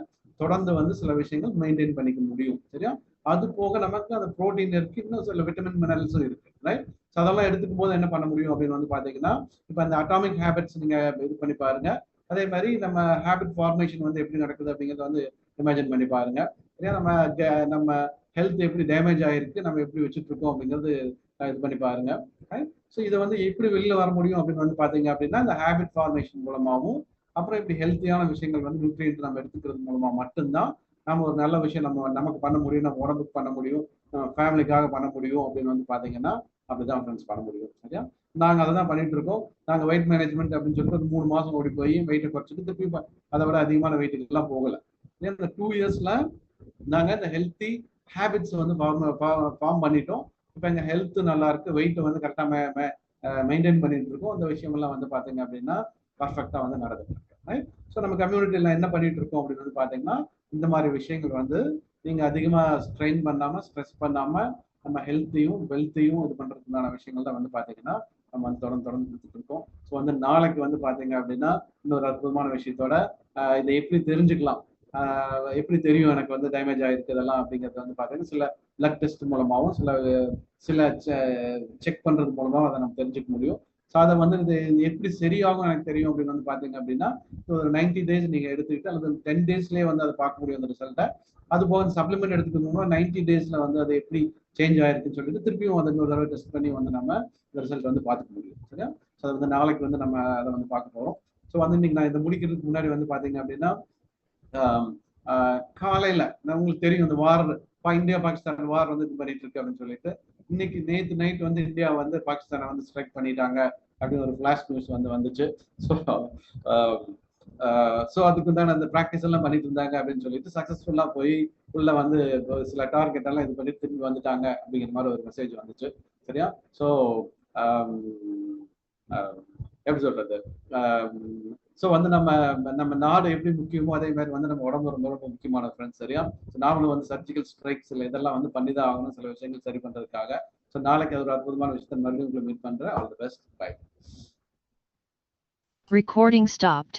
தொடர்ந்து வந்து சில விஷயங்கள் மெயின்டைன் பண்ணிக்க முடியும், சரியா? அது போக நமக்கு அந்த ப்ரோட்டீன் இருக்கு, இன்னும் சில விட்டமின் மினரல்ஸும் இருக்கு, ரைட்? ஸோ அதெல்லாம் எடுத்துக்கும் போது என்ன பண்ண முடியும் அப்படின்னு வந்து பாத்தீங்கன்னா இப்போ அந்த அட்டாமிக் ஹேபிட்ஸ் நீங்க இது பண்ணி பாருங்க. அதே மாதிரி நம்ம ஹேபிட் ஃபார்மேஷன் வந்து எப்படி நடக்குது அப்படிங்கிறத வந்து இமேஜின் பண்ணி பாருங்க, சரியா? நம்ம ஹெல்த் எப்படி டேமேஜ் ஆயிருக்கு, நம்ம எப்படி வச்சுட்டு இருக்கோம் அப்படிங்கிறது இது பண்ணி பாருங்க, ரைட்? ஸோ இதை வந்து எப்படி வெளியில வர முடியும் அப்படின்னு வந்து பாத்தீங்க அப்படின்னா இந்த ஹேபிட் ஃபார்மேஷன் மூலமாகவும் அப்புறம் இப்படி ஹெல்த்தியான விஷயங்கள் வந்து நியூட்ரியன்ட் நம்ம எடுத்துக்கிறது மூலமா மட்டும்தான் நம்ம ஒரு நல்ல விஷயம் நமக்கு பண்ண முடியும், நம்ம உடம்புக்கு பண்ண முடியும், நம்ம ஃபேமிலிக்காக பண்ண முடியும் அப்படின்னு வந்து பாத்தீங்கன்னா அப்படிதான் ஃப்ரெண்ட்ஸ் பண்ண முடியும், சரியா? நாங்க அதை தான் பண்ணிட்டு இருக்கோம். நாங்க வெயிட் மேனேஜ்மெண்ட் அப்படின்னு சொல்லிட்டு ஒரு 3 மாசம் ஓடி போய் வெயிட்டை குறைச்சிட்டு திருப்பி அதை விட அதிகமான வெயிட்டுக்கு எல்லாம் போகல. இந்த 2 yearsல நாங்க இந்த ஹெல்த்தி ஹேபிட்ஸ் வந்து ஃபார்ம் பண்ணிட்டோம். இப்போ எங்க ஹெல்த் நல்லா இருக்கு, வெயிட் வந்து கரெக்டா மெயின்டைன் பண்ணிட்டு இருக்கோம். அந்த விஷயங்கள்லாம் வந்து பாத்தீங்க அப்படின்னா பர்ஃபெக்டா வந்து நடந்துட்டு இருக்கு, ரைட்? ஸோ நம்ம கம்யூனிட்டியில என்ன பண்ணிட்டு இருக்கோம் அப்படின்னு வந்து பாத்தீங்கன்னா இந்த மாதிரி விஷயங்கள் வந்து நீங்க அதிகமா ஸ்ட்ரெயின் பண்ணாம ஸ்ட்ரெஸ் பண்ணாம நம்ம ஹெல்த்தையும் வெல்த்தையும் இது பண்றதுக்கான விஷயங்கள் தான் வந்து பாத்தீங்கன்னா நம்ம வந்து தொடர்ந்து கொடுத்துட்டு இருக்கோம். ஸோ வந்து நாளைக்கு வந்து பாத்தீங்க அப்படின்னா இன்னொரு அற்புதமான விஷயத்தோட இதை எப்படி தெரிஞ்சுக்கலாம், எப்படி தெரியும் எனக்கு வந்து டேமேஜ் ஆயிருக்கு இதெல்லாம் அப்படிங்கிறது வந்து பாத்தீங்கன்னா சில பிளட் டெஸ்ட் மூலமாகவும் சில செக் பண்றது மூலமாகவும் அதை நம்ம தெரிஞ்சுக்க முடியும். ஸோ அதை வந்து இது எப்படி சரியாகும் எனக்கு தெரியும் அப்படின்னு வந்து பாத்தீங்க அப்படின்னா ஒரு 90 days நீங்க எடுத்துக்கிட்டு அல்லது 10 daysலயே வந்து அதை பார்க்க முடியும் அந்த ரிசல்ட்டை. அது போக சப்ளிமெண்ட் எடுத்துக்கணும்னா 90 daysல வந்து அது எப்படி சேஞ்ச் ஆயிருக்குன்னு சொல்லிட்டு திருப்பியும் அதை இன்னொரு தடவை டெஸ்ட் பண்ணி வந்து நம்ம இந்த ரிசல்ட் வந்து பார்த்துக்க முடியும், சரியா? ஸோ அது வந்து நாளைக்கு வந்து நம்ம அதை வந்து பார்க்க போறோம். ஸோ வந்து இன்னைக்கு நான் இதை முடிக்கிறதுக்கு முன்னாடி வந்து பாத்தீங்க அப்படின்னா காலையில உங்களுக்கு தெரியும் இந்த வார் இந்தியா பாகிஸ்தான் வார் வந்து இது பண்ணிட்டு இருக்கு அப்படின்னு சொல்லிட்டு இன்னைக்கு நேற்று நைட் வந்து இந்தியா வந்து பாகிஸ்தானை வந்து ஸ்ட்ரைக் பண்ணிட்டாங்க அப்படின்னு ஒரு ஃபிளாஷ் நியூஸ் வந்து வந்துச்சு. ஸோ அதுக்கு உண்டான அந்த ப்ராக்டிஸ் எல்லாம் பண்ணிட்டு இருந்தாங்க அப்படின்னு சொல்லிட்டு சக்சஸ்ஃபுல்லா போய் உள்ள வந்து சில டார்கெட் எல்லாம் இது பண்ணி திரும்பி வந்துட்டாங்க அப்படிங்கிற மாதிரி ஒரு மெசேஜ் வந்துச்சு, சரியா? ஸோ எப்படி சொல்றது, ஸோ வந்து நம்ம நாடு எப்படி முக்கியமோ அதே மாதிரி வந்து நம்ம உடம்பு ரொம்ப ரொம்ப முக்கியமான ஃப்ரெண்ட்ஸ், சரியா? நாமளும் வந்து சர்ஜிக்கல் ஸ்ட்ரைக்ஸ் இல்லை இதெல்லாம் வந்து பண்ணிதான் ஆகணும் சில விஷயங்கள் சரி பண்றதுக்காக. ஸோ நாளைக்கு அது ஒரு அற்புதமான விஷயத்தை மறுபடியும் உங்களை மீட் பண்றேன். All the best, bye. Recording stopped.